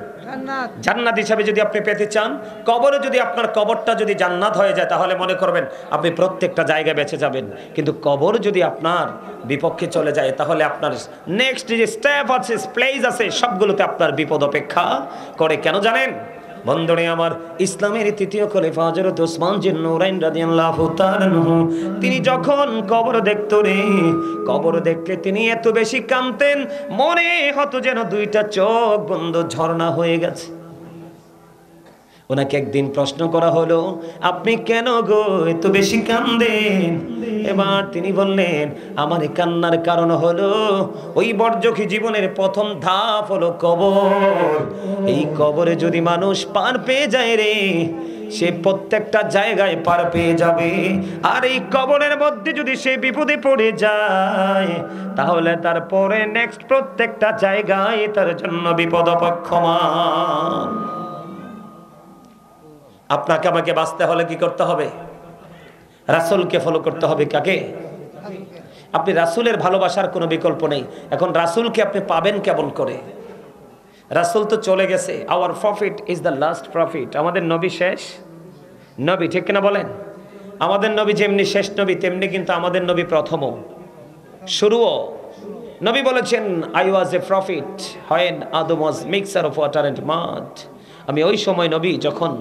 জান্নাত হিসাবে যদি আপনি পেতে চান, কবরে যদি আপনার কবরটা যদি জান্নাত হয়ে যায়, তাহলে মনে করবেন আপনি প্রত্যেকটা জায়গায় বেঁচে যাবেন। কিন্তু কবর যদি আপনার বিপক্ষে চলে যায়, তাহলে আপনার নেক্সট যে স্টেপ আছে, প্লেস আছে, সবগুলোতে আপনার বিপদ অপেক্ষা করে। কেন জানেন বন্ধুরে আমার? ইসলামের তৃতীয় খলিফা হযরত ওসমান জিন নূরাইন রাদিয়াল্লাহু তাআলা আনহু, তিনি যখন কবর দেখত রে, কবর দেখলে তিনি এত বেশি কাঁদতেন, মনে হতো যেন দুইটা চোখ বন্ধ, ঝর্ণা হয়ে গেছে। ওনাকে একদিন প্রশ্ন করা হলো, আপনি কেন গো এত বেশি কাঁদেন? এবার তিনি বললেন, আমার কান্নার কারণ হলো ওই বর্জখী জীবনের প্রথম ধাপ হলো কবর। এই কবরে যদি মানুষ পার পেয়ে যায় রে, সে প্রত্যেকটা জায়গায় পার পেয়ে যাবে। আর এই কবরের মধ্যে যদি সে বিপদে পড়ে যায়, তাহলে তারপরে নেক্সট প্রত্যেকটা জায়গায় তার জন্য বিপদ অপেক্ষমান। আপনাকে আমাকে বাঁচতে হলে কি করতে হবে? রাসূলকে ফলো করতে হবে। কাকে? আপনি রাসূলের ভালোবাসার কোনো বিকল্প নেই। এখন রাসূলকে আপনি পাবেন কেমন করে? রাসূল তো চলে গেছে। Our prophet is the last prophet. আমাদের নবী শেষ নবী, ঠিক কিনা বলেন? আমাদের নবী যেমনি শেষ নবী, তেমনি কিন্তু আমাদের নবী প্রথমও, শুরুও। নবী বলেছেন, I was a prophet when Adam was mixture of water and mud. আমি ওই সময় নবী যখন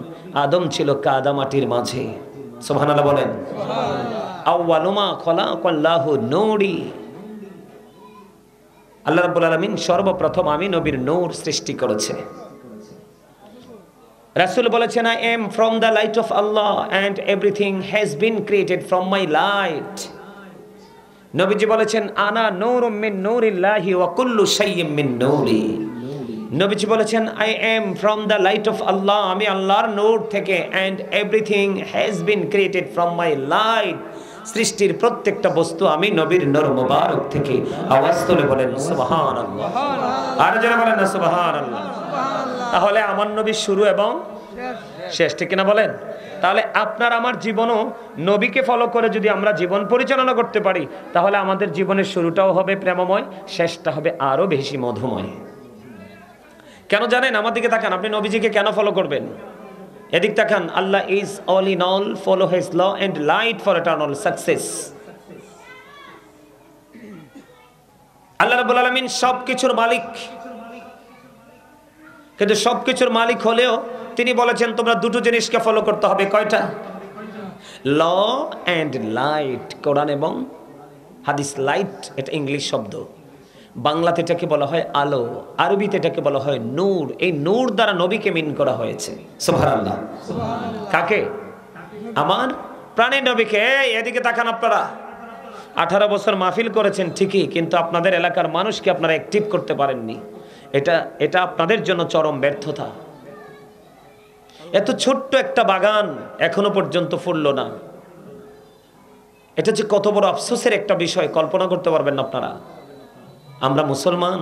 আদম ছিল কাদা মাটির মাঝে। সুবহানাল্লাহ বলেন। আউয়ালু মা খালাকাল্লাহু নূরি। আল্লাহ রাব্বুল আলামিন সর্বপ্রথম আমি নবীর নূর সৃষ্টি করেছে। রাসূল বলেছেন, I am from the light of Allah and everything has been created from my light. নবীজি বলেছেন, আনা নূরুম মিন নূরিল্লাহি ওয়া কুল্লু শাইইন মিন নূরি। নবীজি বলেছেন, I am from the light of আল্লাহ, আমি আল্লাহর নূর থেকে, and everything has been created from my light, সৃষ্টির প্রত্যেকটা বস্তু আমি নবীর নূর মুবারক থেকে। আওয়াজ তুলে বলেন সুবহানাল্লাহ। আর যারা বলেন না সুবহানাল্লাহ। তাহলে আমার নবীর শুরু এবং শেষ, ঠিক কিনা বলেন? তাহলে আপনার আমার জীবনও নবীকে ফলো করে যদি আমরা জীবন পরিচালনা করতে পারি, তাহলে আমাদের জীবনের শুরুটাও হবে প্রেমময়, শেষটা হবে আরো বেশি মধুময়। কেন জানেন? আমার দিকে তাকান, আপনি নবীজিকে কেন ফলো করবেন? এদিক তাকান। আল্লাহ is all in all, follow his law and light for eternal success. আল্লাহ রাব্বুল আলামিন সবকিছুর মালিক, কিন্তু সবকিছুর মালিক হলেও তিনি বলেছেন তোমরা দুটো জিনিসকে ফলো করতে হবে। কয়টা? ল অ্যান্ড লাইট, কোরআন এবং হাদিস। লাইট এটা ইংলিশ শব্দ, বাংলাতে এটাকে বলা হয় আলো, আরবিতে এটাকে বলা হয় নূর। এই নূর দ্বারা নবীকে মিন করা হয়েছে। সুবহানাল্লাহ। কাকে? আমার প্রাণের নবীকে। এদিকে তাকান আপনারা, 18 বছর মাহফিল করেছেন ঠিকই, কিন্তু আপনাদের এলাকার মানুষকে আপনারা অ্যাক্টিভ করতে পারেননি। এটা আপনাদের জন্য চরম ব্যর্থতা। এত ছোট্ট একটা বাগান এখনো পর্যন্ত ফুললো না, এটা যে কত বড় আফসোসের একটা বিষয় কল্পনা করতে পারবেন না আপনারা। আমরা মুসলমান,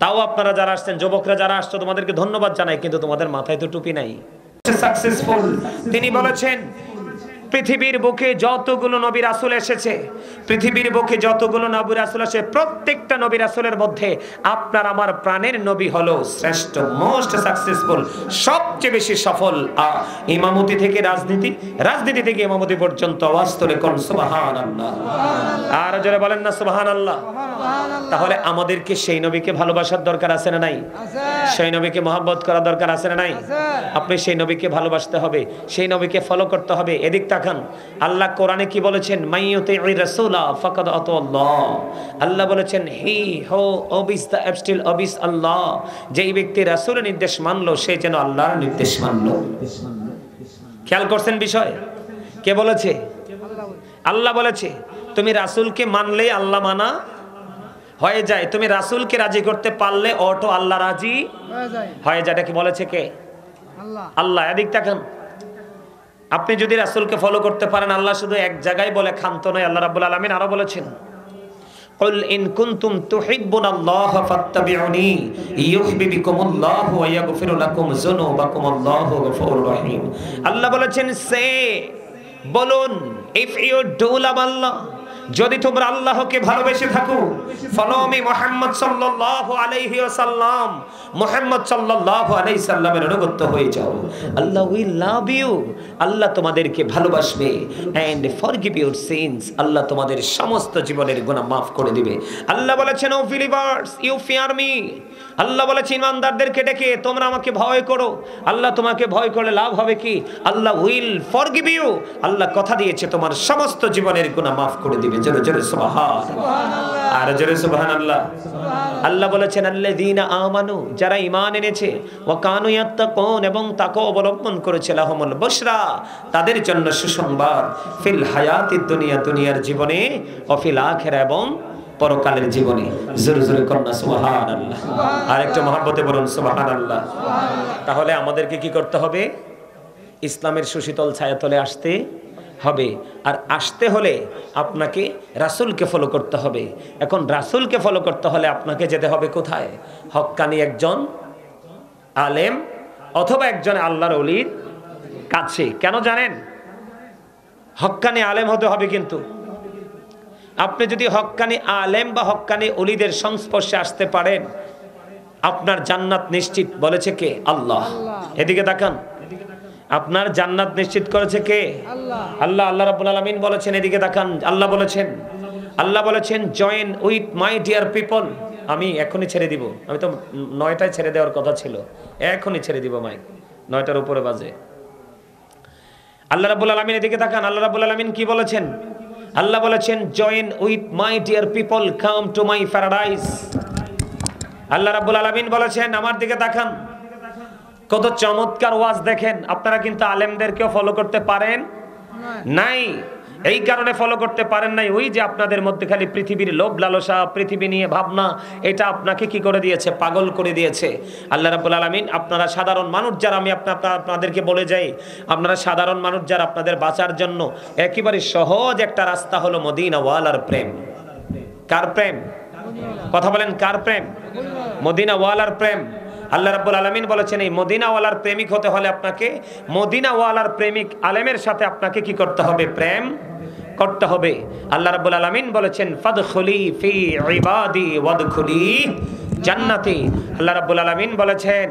তাও আপনারা যারা আসছেন, যুবকরা যারা আসছো, তোমাদেরকে ধন্যবাদ জানাই, কিন্তু তোমাদের মাথায় তো টুপি নাই। সাকসেসফুল তিনি বলেছেন পৃথিবীর বুকে যতগুলো নবী রাসূল এসেছে, পৃথিবীর বুকে যতগুলো নবী রাসূল আসে, প্রত্যেকটা নবী রাসূলের মধ্যে আপনার আমার প্রাণের নবী হলো শ্রেষ্ঠ, মোস্ট সাকসেসফুল, সবচেয়ে বেশি সফল। ইমামতি থেকে রাজনীতি, রাজনীতি থেকে ইমামতি পর্যন্ত আওয়াজ তুলে কোন সুবহানাল্লাহ। আর জোরে বলেন না সুবহানাল্লাহ। তাহলে আমাদেরকে সেই নবীকে ভালোবাসার দরকার আছে না নাই? সেই নবীকে মহব্বত করা দরকার আছে না নাই? আপনি সেই নবীকে ভালোবাসতে হবে, সেই নবীকে ফলো করতে হবে। এদিক তাকান, আল্লাহ কোরআনে কি বলেছেন? মাইয়ুতি'ir রাসূলা ফাকাদ আতাল্লাহ। আল্লাহ বলেছেন হি হো ওবিস দ্য অ্যাবস্টিল ওবিস আল্লাহ। যেই ব্যক্তি রাসূলের নির্দেশ মানলো সে যেন আল্লাহর নির্দেশ মানলো। খেয়াল করছেন বিষয়? কে বলেছে? আল্লাহ বলেছে। তুমি রাসূলকে মানলেই আল্লাহ মানা হয়ে যায়, তুমি রাসূলকে রাজি করতে পারলে অটো আল্লাহ রাজি হয়ে যায়। এটা কি বলেছে কে? আল্লাহ। এদিক তাকান, আপনি যদি রাসূলকে ফলো করতে পারেন, আল্লাহ শুধু এক জায়গায় বলে ক্ষান্ত নয়, আল্লাহ রাব্বুল আলামিন আরো বলেছেন কুল ইন কুনতুম তুহিব্বুনাল্লাহা ফাত্তাবিউনি ইউহিব্বুকুমুল্লাহু ওয়া ইয়াগফিরু লাকুম যুনুবাকুম আল্লাহু গফুরুর রহিম। আল্লাহ বলেছেন সে বলুন, ইফ ইউ ডু লাভ আল্লাহ, যদি তোমরা আল্লাহকে ভালোবেসে থাকো, ফলো মি মুহাম্মদ সাল্লাল্লাহু আলাইহি ওয়াসাল্লাম, মুহাম্মদ সাল্লাল্লাহু আলাইহি সাল্লামের অনুগত হয়ে যাও, আল্লাহ উইল লাভ ইউ, আল্লাহ তোমাদেরকে ভালোবাসবে, এন্ড ফরগিভ ইউর সিনস, আল্লাহ তোমাদের সমস্ত জীবনের গুনাহ মাফ করে দিবে। আল্লাহ বলেছেন O believers you fear me, আল্লাহ বলেছেন ইমানদারদেরকে ডেকে তোমরা আমাকে ভয় করো। আল্লাহ তোমাকে ভয় করলে লাভ হবে কি? আল্লাহ উইল ফরগিভ ইউ, আল্লাহ কথা দিয়েছে তোমার সমস্ত জীবনের গুনাহ মাফ করে দিবে। জোরে জোরে সুবহানাল্লাহ, আর জোরে সুবহানাল্লাহ। আল্লাহ বলেছেন আল্লাযীনা আমানু, যারা ঈমান এনেছে, ওয়া কানু ইয়াত্তাকুন, এবং তাকওয়া অবলম্বন করেছে, লাহুমুল বুশরা, তাদের জন্য সুসংবাদ, ফিল হায়াতিদ দুনিয়া, দুনিয়ার জীবনে, ওয়া ফিল আখিরা, এবং পরকালের জীবনে। জোরে জোরে কন্না সুবহানাল্লাহ, আর একটু মহব্বতে বলুন সুবহানাল্লাহ। তাহলে আমাদেরকে কি করতে হবে? ইসলামের সুশীতল ছায়াতলে আসতে হবে। আর আসতে হলে আপনাকে রাসূলকে ফলো করতে হবে। এখন রাসূলকে ফলো করতে হলে আপনাকে যেতে হবে কোথায়? হক্কানি একজন আলেম অথবা একজন আল্লাহর ওলির কাছে। কেন জানেন? হক্কানি আলেম হতে হবে, কিন্তু আপনি যদি হক্কানি আলেম বা হক্কানি ওলিদের সংস্পর্শে আসতে পারেন, আপনার জান্নাত নিশ্চিত। বলেছে কে? আল্লাহ। এদিকে তাকান, আপনার জান্নাত নিশ্চিত করেছে কে? আল্লাহ। আল্লাহ রাব্বুল আলামিন বলেছেন, এদিকে তাকান, আল্লাহ বলেছেন join with my dear people. আমি এখনই ছেড়ে দিব, আমি তো 9টায় ছেড়ে দেওয়ার কথা ছিল, এখনই ছেড়ে দিব, মাইক 9টার উপরে বাজে। আল্লাহ রাব্বুল আলামিন এদিকে তাকান, আল্লাহ রাব্বুল আলামিন কি বলেছেন? আল্লাহ বলেছেন join with my dear people, come to my paradise. আল্লাহ রাব্বুল আলামিন বলেছেন, আমার দিকে তাকান, কত চমৎকার ওয়াজ দেখেন। আপনারা কিন্তু আলেমদেরকেও ফলো করতে পারেন নাই, এই কারণে ফলো করতে পারেন নাই, ওই যে আপনাদের মধ্যে খালি পৃথিবীর লোভ লালসা, পৃথিবী নিয়ে ভাবনা, এটা আপনাকে কি করে দিয়েছে? পাগল করে দিয়েছে। আল্লাহ রাব্বুল আলামিন, আপনারা সাধারণ মানুষ যারা, আমি আপনাদেরকে বলে যাই, আপনারা সাধারণ মানুষ যারা, আপনাদের বাঁচার জন্য একেবারে সহজ একটা রাস্তা হলো মদিনাওয়ালার প্রেম। কার প্রেম? কথা বলেন, কার প্রেম? মদিনাওয়ালার প্রেম। আল্লাহ রাব্বুল আলামিন বলেছেন এই মদিনাওয়ালার প্রেমিক হতে হলে আপনাকে মদিনাওয়ালার প্রেমিক আলেমের সাথে আপনাকে কি করতে হবে? প্রেম করতে হবে। আল্লাহ রাব্বুল আলামিন বলেছেন ফাদখুলি ফি ইবাদি ওয়াদখুলি জান্নাতি। আল্লাহ রাব্বুল আলামিন বলেছেন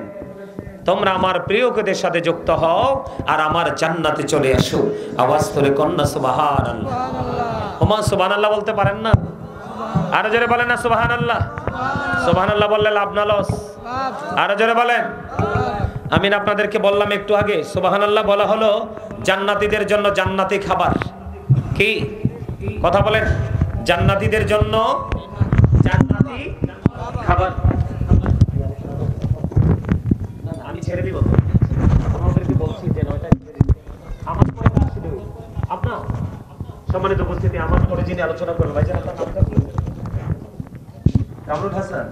তোমরা আমার প্রিয়দের সাথে যুক্ত হও আর আমার জান্নাতে চলে আসো। আওয়াজ করে কন্না সুবহানাল্লাহ। ওমা সুবহানাল্লাহ বলতে পারেন না? আরো জোরে বলেন না সুবহানাল্লাহ। সুবহানাল্লাহ বললে লাভ না লস? আরো জোরে বলেন। আমি আপনাদেরকে বললাম একটু আগে, সুবহানাল্লাহ বলা হলো জান্নাতীদের জন্য জান্নাতি খাবার। কি কথা বলেন? জান্নাতীদের জন্য জান্নাতি খাবার। আমি ছেড়ে দিব, আমাদেরকে বলছি যে 9টায় ছেড়ে দিব। আমার পরে আসলে আপনার সম্মানিত উপস্থিতি, আমার পরে যিনি আলোচনা করবেন ভাইজান, আপনার নামটা কি? কামরুল হাসান।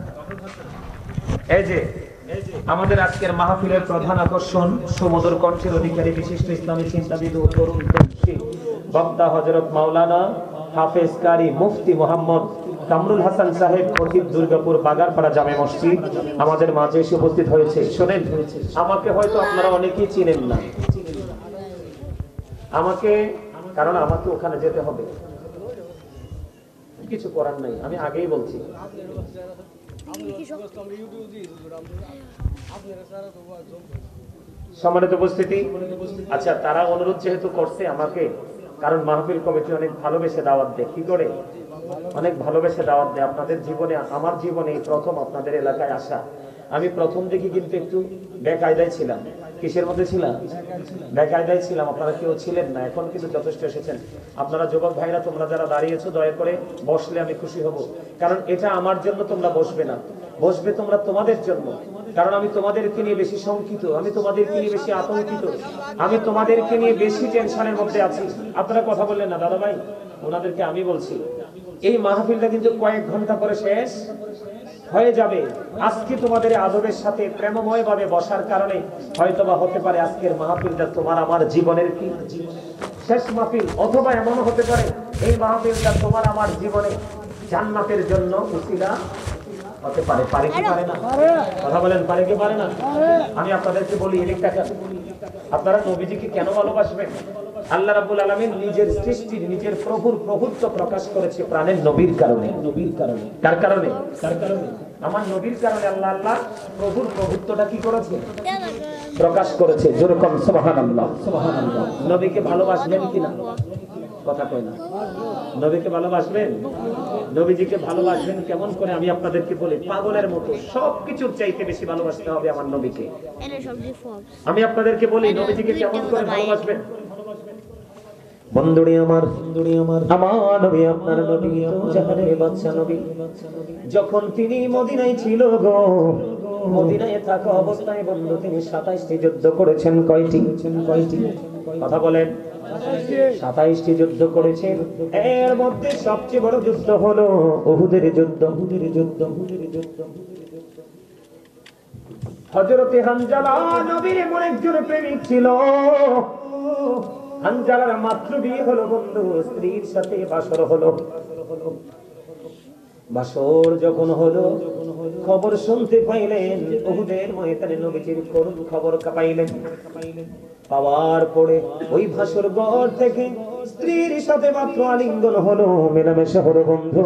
এই যে আমাদের আজকের মাহফিলের প্রধান আকর্ষণ, সুমধুর কণ্ঠের অধিকারী, বিশিষ্ট ইসলামী চিন্তাবিদ ও তরুণ তপসী বক্তা হযরত মাওলানা হাফেজ কারি মুফতি মোহাম্মদ কামরুল হাসান সাহেব, খতিব, দুর্গাপুর বাগারপাড়া জামে মসজিদ আমাদের মাঝে এসে উপস্থিত হয়েছে। শোনেন, আমাকে হয়তো আপনারা অনেকেই চিনেন না, আমাকে, কারণ আমাকে ওখানে যেতে হবে, কিছু করার নাই, আমি আগেই বলছি। সম্মানিত উপস্থিতি, আচ্ছা তারা অনুরোধ যেহেতু করছে আমাকে, কারণ মাহফিল কমিটি অনেক ভালোবেসে দাওয়াত দেয়। কি করে? অনেক ভালোবেসে দাওয়াত দেয়। আপনাদের জীবনে, আমার জীবনে প্রথম আপনাদের এলাকায় আসা। আমি প্রথম দিকে কিন্তু একটু বেকায়দায় ছিলাম। কিসের মধ্যে ছিলাম? বেকায়দায় ছিলাম। আপনারা কেউ ছিলেন না, এখন কিন্তু যথেষ্ট এসেছেন। আপনারা যুবক ভাইরা, তোমরা যারা দাঁড়িয়েছো, দয়া করে বসলে আমি খুশি হব। কারণ এটা আমার জন্য তোমরা বসবে না, বসবে তোমরা তোমাদের জন্য। কারণ আমি তোমাদেরকে নিয়ে বেশি শঙ্কিত, আমি তোমাদেরকে নিয়ে বেশি আতঙ্কিত, আমি তোমাদেরকে নিয়ে বেশি টেনশনের মধ্যে আছি। আপনারা কথা বললেন না দাদা ভাই, ওনাদেরকে আমি বলছি, এই মাহফিলটা কিন্তু কয়েক ঘন্টা পরে শেষ হয়ে যাবে। আজকে তোমাদের আদবের সাথে প্রেমময় ভাবে বসার কারণে হয়তোবা হতে পারে আজকের মাহফিলটা তোমার আমার জীবনের কি শেষ মাহফিল, অথবা এমন হতে পারে এই মাহফিলটা তোমার আমার জীবনে জান্নাতের জন্য উসিলা হতে পারে। পারে কি পারে না? কথা বলেন, পারে কি পারে না? আমি আপনাদেরকে বলি, এদিকটা আপনারা নবীজিকে কেন ভালোবাসবেন? আল্লাহ রাব্বুল আলামিন নিজের সৃষ্টির, নিজের প্রভুর প্রভুত্ব প্রকাশ করেছে প্রাণের নবীর কারণে। নবীর কারণে। কার কারণে? কার কারণে? আমার নবীর কারণে আল্লাহ প্রভুর প্রভুত্বটা কি করেছে? প্রকাশ করেছে। যেরকম সুবহানাল্লাহ, সুবহানাল্লাহ। নবীকে ভালোবাসবেন কিনা? কথা কয় না। নবীকে ভালোবাসবেন? নবীজিকে ভালোবাসবেন কেমন করে? আমি আপনাদেরকে বলি, পাগলের মতো, সবকিছুর চাইতে বেশি ভালোবাসতে হবে আমার নবীকে। আমি আপনাদেরকে বলি, নবীজিকে কেমন করে ভালোবাসবেন? বন্ধুরে আমার, আমার নবী, আপনার নবী, জাহানের বাদশা নবী, যখন তিনি মদিনায় ছিল গো, মদিনায় থাকা অবস্থায় বন্ধু তিনি 27টি যুদ্ধ করেছেন। কয়টি? কথা বলেন। 27টি যুদ্ধ করেছেন। এর মধ্যে সবচেয়ে বড় যুদ্ধ হলো উহুদের যুদ্ধ। হযরতে হানজালা নবীর এমন একজন প্রেমিক ছিল, হানজালার মাত্র বিয়ে হলো বন্ধু, স্ত্রীর সাথে বাসর হলো। বাসর যখন হলো, খবর শুনতে পাইলেন উহুদের ময়দানে নবীজির করুণ খবর পাইলেন। পাওয়ার পরে ওই ভাসর ঘর থেকে স্ত্রীর সাথে মাত্র আলিঙ্গন হলো, মেলামেশা হলো বন্ধু।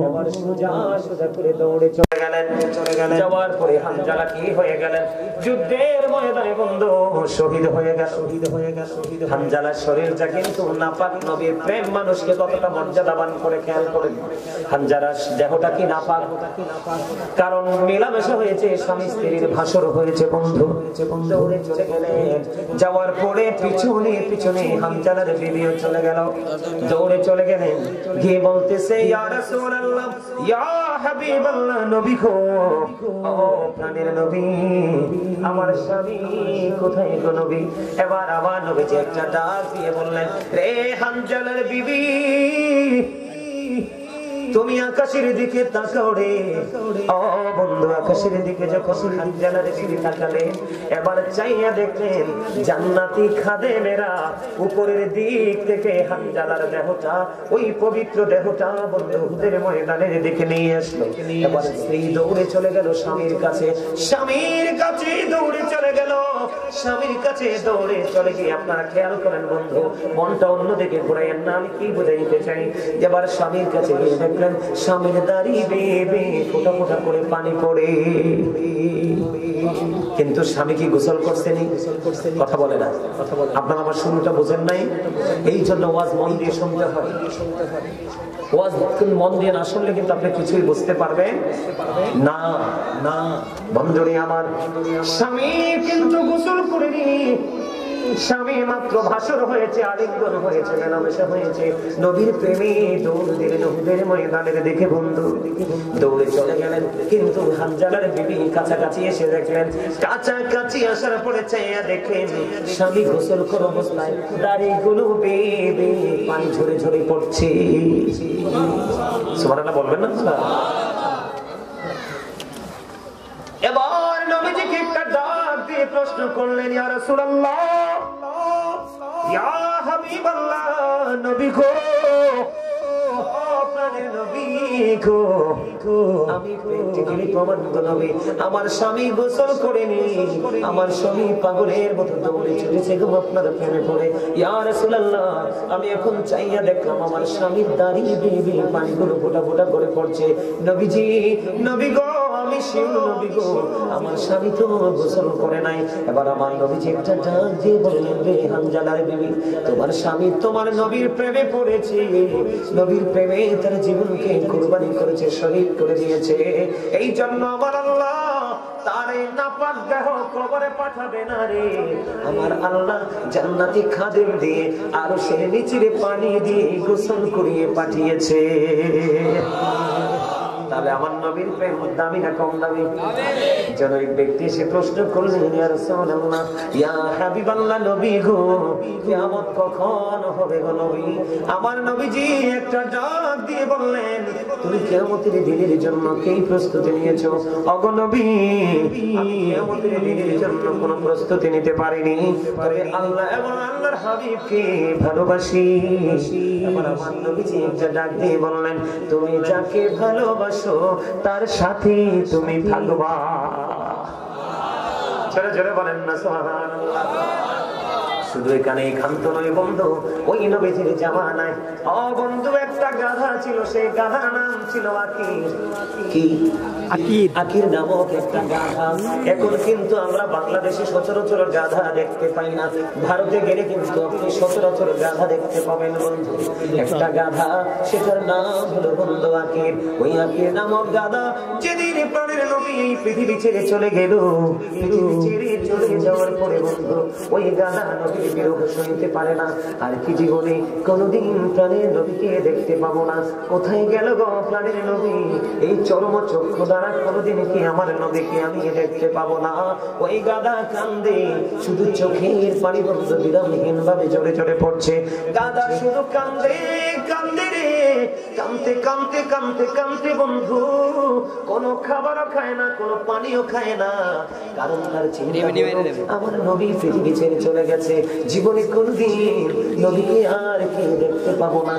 এবার সোজা করে দৌড়ে চলে গেলেন। যাওয়ার পরে হানজালা কি হয়ে গেলেন? যুদ্ধের ময়দানে বন্ধু শহীদ হয়ে গেল। হানজালার শরীরটা কিন্তু নাপাক, নবীর প্রেম মানুষকে কতটা মর্যাদাবান করে খেয়াল করেন। হানজালার দেহটা কি নাপাক? কারণ মেলামেশা হয়েছে, স্বামী স্ত্রীর ভাসর হয়েছে বন্ধু। দৌড়ে চলে গেলেন। যাওয়ার পরে পিছনে হানজালার বিবিও চলে গেল। দৌড়ে চলে গেলেন, গিয়ে বলতেছে, ইয়া রাসূলুল্লাহ, ইয়া হাবিবাল্লাহ, নবী গো, ও প্রাণের নবী, আমার স্বামী কোথায় গো নবী? এবার আমার নবীজি একটা ডাক দিয়ে বললেন, রে হানজালার বিবি, তুমি আকাশের দিকে তাকাও রে। ও বন্ধু, আকাশের দিকে যখন হানজালার বিবি তাকালেন, এবার চাইয়া দেখলেন জান্নাতি খাদেমেরা উপরের দিক থেকে হানজালার দেহটা, ওই পবিত্র দেহটা বন্ধু উহুদের ময়দানের দিকে নিয়ে আসলো। এবার স্ত্রী দৌড়ে চলে গেল স্বামীর কাছে, দৌড়ে চলে গেল স্বামীর কাছে। দৌড়ে চলে গিয়ে, আপনারা খেয়াল করেন বন্ধু, মনটা অন্যদিকে ঘুরাইয়েন না, আমি কি বুঝাইতে চাই। এবার স্বামীর কাছে গিয়ে দেখলেন দেখলেন স্বামীর দাড়ি বেয়ে বেয়ে ফোঁটা ফোঁটা করে পানি পড়ে, কিন্তু স্বামী কি গোসল করছেনি? কথা বলে না। আপনারা আমার শুরুটা বোঝেন নাই, এই জন্য ওয়াজ মন দিয়ে শুনতে হয়। ওয়াজ মন দিয়ে না শুনলে কিন্তু আপনি কিছুই বুঝতে পারবেন না। না বন্ধুরে আমার, স্বামী কিন্তু গোসল করেনি, স্বামী মাত্র ভাসর হয়েছে, আলিঙ্গন হয়েছে, মেলামেশা হয়েছে, নবীর প্রেমে দৌড় দিলেন উহুদের ময়দানের দিকে। বন্ধু দৌড়ে চলে গেলেন, কিন্তু হানজালার বিবি কাছাকাছি এসে দেখলেন, কাছাকাছি আসার পরে চাইয়া দেখলেন স্বামী গোসল করে অবস্থায় দাড়িগুলো বেয়ে বেয়ে পানি ঝরে ঝরে পড়ছে। সুবহানাল্লাহ বলবেন না? এবার নবীজিকে একটা ডাক দিয়ে প্রশ্ন করলেন, ইয়া রাসূলুল্লাহ, ইয়া হাবিবাল্লাহ, নবী গো, প্রাণের নবী গো, আমি প্র্যাকটিক্যালি প্রমাণিত নবী, আমার স্বামী গোসল করেনি, আমার স্বামী পাগলের মতো দৌড়ে চলেছে গো আপনার প্রেমে পড়ে। ইয়া রাসূলুল্লাহ, আমি এখন চাইয়া দেখলাম আমার স্বামীর দাড়ি বেয়ে বেয়ে পানিগুলো ফোঁটা ফোঁটা করে পড়ছে। নবীজি, নবী গো, আমি শিওর নবী গো, আমার স্বামী তো গোসল করে নাই। এবার আমার নবীজি একটা ডাক দিয়ে বললেন, রে হানজালার বিবি, তোমার স্বামী তোমার নবীর প্রেমে পড়েছে, নবীর প্রেমে তার জীবনকে কুরবানি করেছে, শহীদ করে দিয়েছে। এই জন্য আমার আল্লাহ তার এই নাপাক দেহ কবরে পাঠাবে না রে, আমার আল্লাহ জান্নাতি খাদেম দিয়ে আরশের নিচে পানি দিয়ে গোসল করিয়ে পাঠিয়েছে। তাহলে আমার নবীর প্রেম দামি না কম দামি? জনৈক ব্যক্তি এসে প্রশ্ন করলেন, ইয়া রাসূলুল্লাহ, ইয়া হাবিবাল্লাহ, নবী গো, কিয়ামত কখন হবে গো নবী? আমার নবীজি একটা ডাক দিয়ে বললেন, তুমি কিয়ামতের দিনের জন্য কি প্রস্তুতি নিয়েছো? ওগো নবী, আমি কিয়ামতের দিনের জন্য কোনো প্রস্তুতি নিতে পারিনি, তবে আল্লাহ এবং আল্লাহর হাবিবকে ভালোবাসি। আমার নবীজি একটা ডাক দিয়ে বললেন, তুমি যাকে ভালোবাসো তার সাথে তুমি থাকবা। জোরে জোরে বলেন না সুবহানাল্লাহ। শুধু এখানে ক্ষান্ত নয় বন্ধু, ওই নবীজির জামানায় ও বন্ধু একটা গাধা ছিল, সেই গাধার নাম ছিল আকির। কি? আকির। আকির নামক একটা গাধা। এখন কিন্তু আমরা বাংলাদেশে সচরাচর গাধা দেখতে পাই না, ভারতে গেলে কিন্তু আপনি সচরাচর গাধা দেখতে পাবেন বন্ধু। একটা গাধা, সেটার নাম হলো বন্ধু আকির। ওই আকির নামক গাধা যেদিন প্রাণের নবী এই পৃথিবী ছেড়ে চলে গেল, পৃথিবী ছেড়ে চলে যাওয়ার পরে বন্ধু ওই গাধা নবীর বিরহ সইতে পারে না, আর কি জীবনে কোনদিন প্রাণের নবীকে দেখতে পাবো না। কোথায় গেল গো প্রাণের নবী? এই চরম চক্ষু দ্বারা কোনদিন কি আমার নবীকে আমি দেখতে পাবো না। ওই গাধা কান্দে, শুধু চোখের পানি বন্ধ বিরামহীন ভাবে জোরে জোরে পড়ছে। গাধা শুধু কান্দে কান্দে রে, কান্দতে কান্দতে কান্দতে কান্দতে বন্ধু কোনো খাবারও খায় না, কোনো পানিও খায় না, কারণ তার চিন্তা আমার নবী পৃথিবী ছেড়ে চলে গেছে, জীবনে কোনদিন নবীকে আর কেউ দেখতে পাবো না।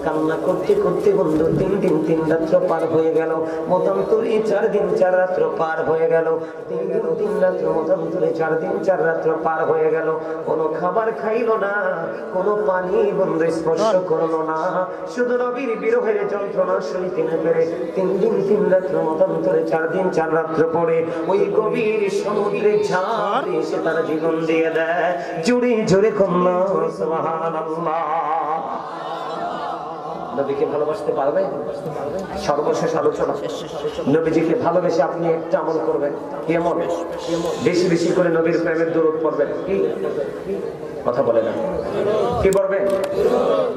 কান্না করতে করতে বন্ধু 3 দিন 3 রাত্র পার হয়ে গেল, মতান্তরে 4 দিন 4 রাত্র পার হয়ে গেল, 3 দিন 3 রাত্র মতান্তরে 4 দিন 4 রাত্র পার হয়ে গেল। কোনো খাবার খাইলো না, কোনো পানি বন্ধু স্পর্শ করলো না, শুধু নবীর বিরহের যন্ত্রণা সইতে না পেরে 3 দিন 3 রাত্র মতান্তরে 4 দিন 4 রাত্র পরে ওই গভীর সমুদ্রে ঝাঁপ এসে তার জীবন দিয়ে দেয়। জোরে জোরে কন্যা সুবহানাল্লাহ। নবীকে ভালোবাসতে পারবে? সর্বশেষ আলোচনা, নবীজিকে ভালোবেসে আপনি একটা আমল করবেন। কি আমল? বেশি বেশি করে নবীর প্রেমের দরুদ পড়বেন। কি কথা বলে না? কি পড়বেন?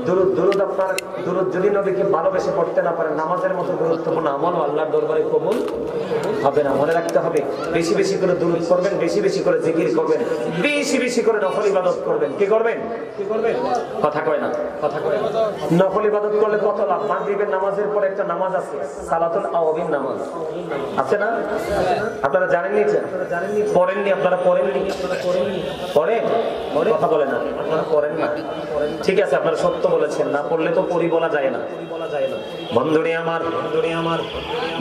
দরুদ। দরুদ আপনার দরুদ যদি নবীকে ভালোবেসে পড়তে না পারেন, নামাজের মতো গুরুত্বপূর্ণ আমল আল্লাহর দরবারে কবুল হবে না। মনে রাখতে হবে, বেশি বেশি করে দরুদ করবেন, বেশি বেশি করে জিকির করবেন, বেশি বেশি করে নফল ইবাদত করবেন। কি করবেন? কি করবেন? কথা কয় না, কথা কয় না। নফল ইবাদত করলে কত লাভ? মাগরিবের নামাজের পরে একটা নামাজ আছে, সালাতুল আওয়াবিন নামাজ আছে না? আপনারা জানেননি? পড়েননি? আপনারা পড়েননি? পড়েন? কথা বলে না, আপনারা পড়েন না। ঠিক আছে, আপনারা সত্য বলেছেন, না পড়লে তো পড়ি বলা যায় না। বন্ধুরে আমার,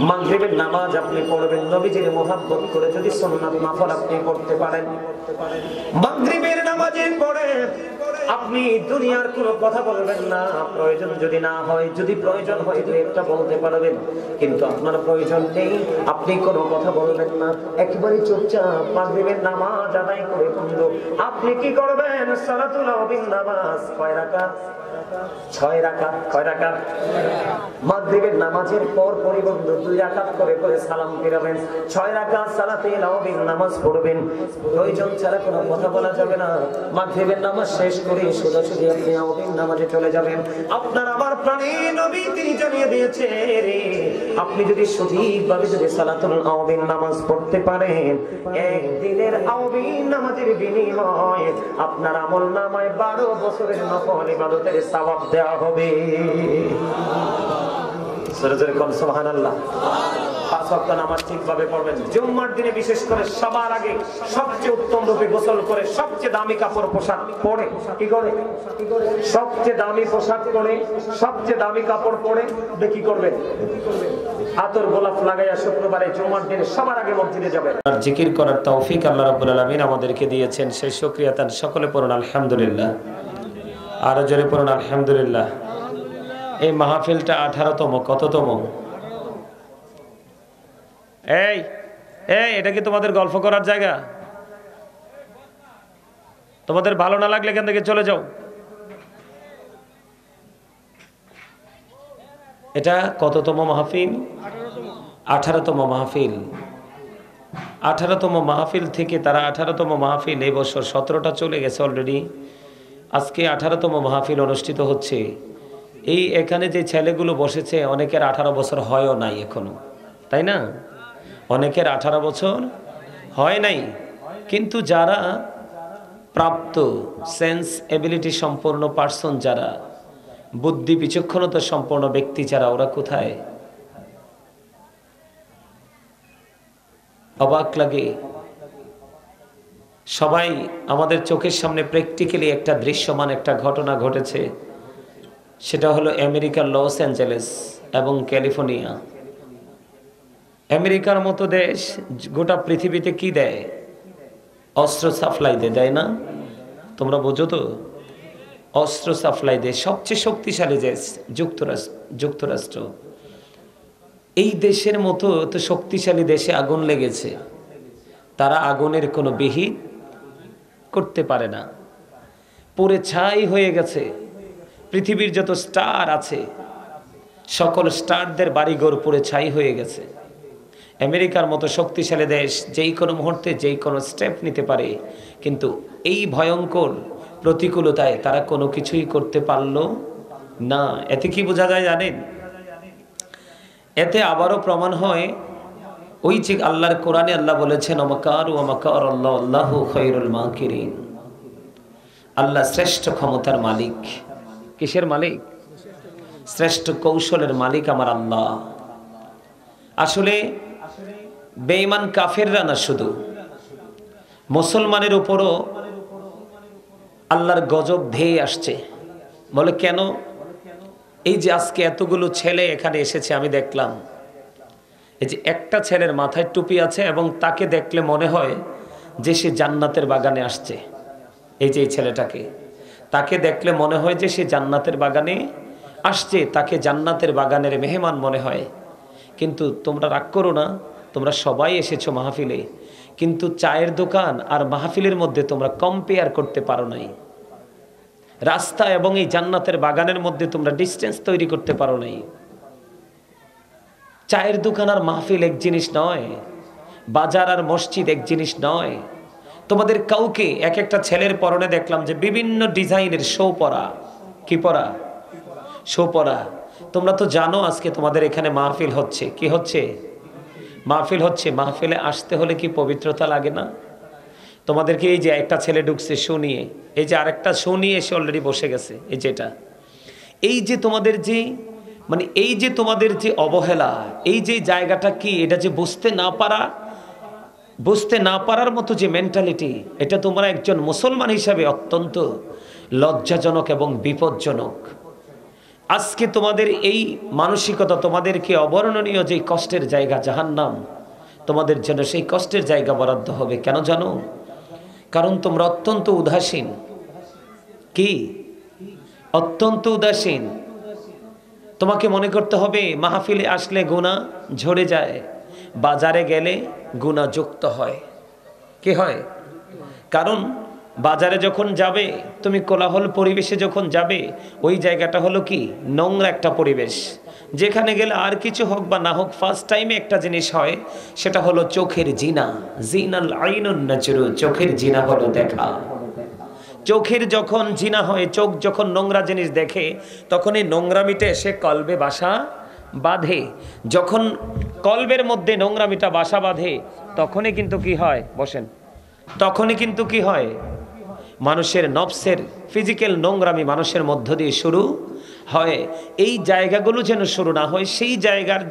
মাগরিবের নামাজ আপনি পড়বেন, নবীজির মুহাব্বত করে যদি সুন্নাত নফল আপনি পড়তে পারেন, মাগরিবের নামাজের পরে আপনি দুনিয়ার কোনো কথা বলবেন না, প্রয়োজন যদি না হয়, যদি প্রয়োজন হয় দু একটা বলতে পারবেন, কিন্তু আপনার প্রয়োজন নেই, আপনি কোনো কথা বলবেন না, একেবারে চুপচাপ মাগরিবের নামাজ আদায় করে বন্ধু আপনি কি করবেন? সালাতুল আওবিন নামাজ কয় রাকাত? 6 রাকাত। কয় রাকাত? মাগরিবের নামাজের পর বন্ধু 2 রাকাত করে করে সালাম ফিরাবেন। 6 রাকাত সালাতুল আওবিন নামাজ পড়বেন। প্রয়োজন ছাড়া কোনো কথা বলা যাবে না। মাগরিবের নামাজ শেষ করে সোজাসুজি আপনি আওবিন নামাজে চলে যাবেন। আপনার আমার প্রাণের নবী তিনি জানিয়ে দিয়েছেন, আপনি যদি সঠিকভাবে যদি সালাতুল আওবিন নামাজ পড়তে পারেন, একদিনের আওবিন নামাজের বিনিময়ে আপনার আমলনামায় 12 বছরের নফল ইবাদতের সওয়াব দেওয়া হবে। সূরা কোন সুবহানাল্লাহ। 5 ওয়াক্ত নামাজ ঠিকভাবে পড়বেন। জুম্মার দিনে বিশেষ করে সবার আগে সবচেয়ে উত্তম রূপে গোসল করে সবচেয়ে দামি কাপড় পোশাক পরে কি করে? সবচেয়ে দামি পোশাক পরে সবচেয়ে দামি কাপড় পরে কি করবেন? আতর গোলাপ লাগাইয়া শুক্রবারে জুম্মার দিনে সবার আগে মসজিদে যাবেন। আর জিকির করার তৌফিক আল্লাহ রাব্বুল আলামিন আমাদেরকে দিয়েছেন, সেই শুকরিয়া তার সকলে পড়ুন আলহামদুলিল্লাহ। আর জোরে পড়ুন আলহামদুলিল্লাহ। এই মাহফিলটা 18তম, কততম? এই এই এটা কি তোমাদের গল্প করার জায়গা? তোমাদের ভালো না লাগলে এখান থেকে চলে যাও। এটা কততম মাহফিল? 18তম মাহফিল। 18তম মাহফিল থেকে তারা 18তম মাহফিল, এই বছর 17টা চলে গেছে অলরেডি। আজকে 18তম মাহফিল অনুষ্ঠিত হচ্ছে। এই এখানে যে ছেলেগুলো বসেছে অনেকের 18 বছর হয়ও নাই এখনো, তাই না? অনেকের 18 বছর হয় নাই, কিন্তু যারা প্রাপ্ত সেন্স এবিলিটি সম্পন্ন পার্সন, যারা বুদ্ধি বিচক্ষণতা সম্পন্ন ব্যক্তি যারা, ওরা কোথায়? অবাক লাগে। সবাই আমাদের চোখের সামনে প্র্যাকটিক্যালি একটা দৃশ্যমান একটা ঘটনা ঘটেছে। সেটা হলো আমেরিকার লস অ্যাঞ্জেলেস এবং ক্যালিফোর্নিয়া। আমেরিকার মতো দেশ গোটা পৃথিবীতে কি দেয়? অস্ত্র সাপ্লাই দেয় না? তোমরা বোঝো তো? অস্ত্র সাপ্লাই দেয়। সবচেয়ে শক্তিশালী দেশ যুক্তরাষ্ট্র। এই দেশের মতো তো শক্তিশালী দেশে আগুন লেগেছে, তারা আগুনের কোনো বিহিত করতে পারে না, পুড়ে ছাই হয়ে গেছে। পৃথিবীর যত স্টার আছে সকল স্টারদের বাড়িঘর পুড়ে ছাই হয়ে গেছে। আমেরিকার মতো শক্তিশালী দেশ যেই কোনো মুহূর্তে যেই কোনো স্টেপ নিতে পারে, কিন্তু এই ভয়ঙ্কর প্রতিকূলতায় তারা কোনো কিছুই করতে পারলো না। এতে কি বোঝা যায় জানেন? এতে আবারও প্রমাণ হয় ওই যে আল্লাহর কোরআনে আল্লাহ বলেছেন, ওমাকারু ওমাকার আল্লাহ আল্লাহু খায়রুল মাকিরিন। আল্লাহ শ্রেষ্ঠ ক্ষমতার মালিক। কিসের মালিক? শ্রেষ্ঠ কৌশলের মালিক আমার আল্লাহ। আসলে বেঈমান কাফেররা না, শুধু মুসলমানের উপরও আল্লাহর গজব ধেয়ে আসছে। বলে কেন? এই যে আজকে এতগুলো ছেলে এখানে এসেছে, আমি দেখলাম এই যে একটা ছেলের মাথায় টুপি আছে এবং তাকে দেখলে মনে হয় যে সে জান্নাতের বাগানে আসছে। এই যে এই ছেলেটাকে, তাকে দেখলে মনে হয় যে সে জান্নাতের বাগানে আসছে, তাকে জান্নাতের বাগানের মেহমান মনে হয়। কিন্তু তোমরা রাগ করো না, তোমরা সবাই এসেছো মাহফিলে, কিন্তু চায়ের দোকান আর মাহফিলের মধ্যে তোমরা কম্পেয়ার করতে পারো নাই। রাস্তা এবং এই জান্নাতের বাগানের মধ্যে তোমরা ডিস্টেন্স তৈরি করতে পারো নাই। চায়ের দোকান আর মাহফিল এক জিনিস নয়, বাজার আর মসজিদ এক জিনিস নয়। তোমাদের কাউকে, এক একটা ছেলের পরনে দেখলাম যে বিভিন্ন ডিজাইনের শো পরা। কি পরা? শো পরা। তোমরা তো জানো আজকে তোমাদের এখানে মাহফিল হচ্ছে। কি হচ্ছে? মাহফিল হচ্ছে। মাহফিলে আসতে হলে কি পবিত্রতা লাগে না? তোমাদেরকে এই যে একটা ছেলে ঢুকছে শো নিয়ে, এই যে আরেকটা শো নিয়ে এসে অলরেডি বসে গেছে, এই যেটা, এই যে তোমাদের যে মানে এই যে তোমাদের যে অবহেলা, এই যে জায়গাটা কি, এটা যে বুঝতে না পারার মতো যে মেন্টালিটি, এটা তোমরা একজন মুসলমান হিসাবে অত্যন্ত লজ্জাজনক এবং বিপজ্জনক। আজকে তোমাদের এই মানসিকতা তোমাদেরকে অবর্ণনীয় যে কষ্টের জায়গা জাহান্নাম, তোমাদের জন্য সেই কষ্টের জায়গা বরাদ্দ হবে। কেন জানো? কারণ তোমরা অত্যন্ত উদাসীন। কি? অত্যন্ত উদাসীন। তোমাকে মনে করতে হবে মাহফিলে আসলে গুনাহ ঝরে যায়, বাজারে গেলে গুনাহ যুক্ত হয়। কি হয়? কারণ বাজারে যখন যাবে, তুমি কোলাহল পরিবেশে যখন যাবে, ওই জায়গাটা হলো কি নোংরা একটা পরিবেশ। যেখানে গেলে আর কিছু হোক বা না হোক, ফার্স্ট টাইমে একটা জিনিস হয়, সেটা হলো চোখের জিনা। জিনাল আইনুন নাজরু, চোখের জিনা হলো দেখা। চোখের যখন জিনা হয়, চোখ যখন নোংরা জিনিস দেখে, তখন এই নোংরামিটা এসে কলবে বাসা বাঁধে। যখন কলবের মধ্যে নোংরামিটা বাসা বাঁধে, তখনই কিন্তু কি হয়, বসেন, তখনই কিন্তু কি হয়, মানুষের নফসের ফিজিক্যাল নোংরামি মানুষের মধ্য দিয়ে শুরু হয়। এই জায়গাগুলো যেন শুরু না হয়, সেই জায়গার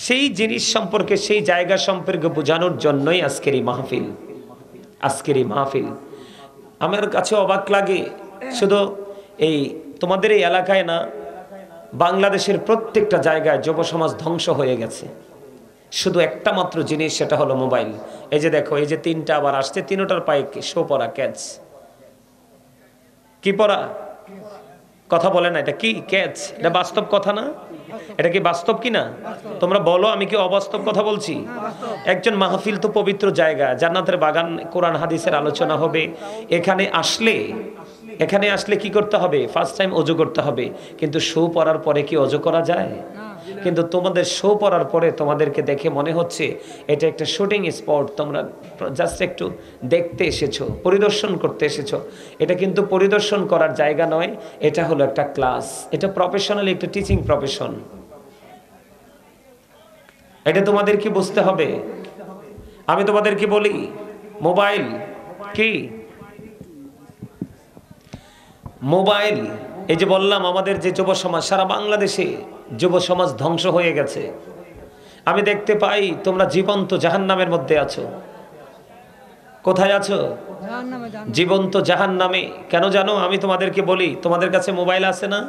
সেই জিনিস সম্পর্কে, সেই জায়গা সম্পর্কে বোঝানোর জন্যই আজকের এই মাহফিল। আজকের এই মাহফিল আমার কাছে অবাক লাগে, শুধু এই তোমাদের এই এলাকায় না, বাংলাদেশের প্রত্যেকটা জায়গায় যুব সমাজ ধ্বংস হয়ে গেছে। শুধু একটা মাত্র জিনিস, সেটা হলো মোবাইল। এই যে দেখো, এই যে তিনটা আবার আসছে, তিনটার পায়ে শো পরা, ক্যাচ। কি পরা? কথা বলে না, এটা কি ক্যাচ? এটা বাস্তব কথা না? এটা কি বাস্তব কি না? তোমরা বলো, আমি কি অবাস্তব কথা বলছি? একজন মাহফিল তো পবিত্র জায়গা, জান্নাতের বাগান, কোরআন হাদিসের আলোচনা হবে। এখানে আসলে কি করতে হবে? ফার্স্ট টাইম ওযু করতে হবে। কিন্তু শো পরার পরে কি ওযু করা যায়? কিন্তু তোমাদের শো পরার পরে তোমাদেরকে দেখে মনে হচ্ছে এটা একটা শুটিং স্পট, তোমরা জাস্ট একটু দেখতে এসেছো, পরিদর্শন করতে এসেছো। এটা কিন্তু পরিদর্শন করার জায়গা নয়, এটা হলো একটা ক্লাস। এটা প্রফেশনাল, একটা টিচিং প্রফেশন। এটা তোমাদেরকে বুঝতে হবে। আমি তোমাদেরকে বলি, মোবাইল কি? মোবাইল, এই যে বললাম, আমাদের যে যুব সমাজ, সারা বাংলাদেশে যুব সমাজ ধ্বংস হয়ে গেছে। আমি দেখতে পাই তোমরা জীবন্ত জাহান্নামের মধ্যে আছো। কোথায় আছো? জীবন্ত জাহান্নামে। কেন জানো? আমি তোমাদেরকে বলি, তোমাদের কাছে মোবাইল আছে না?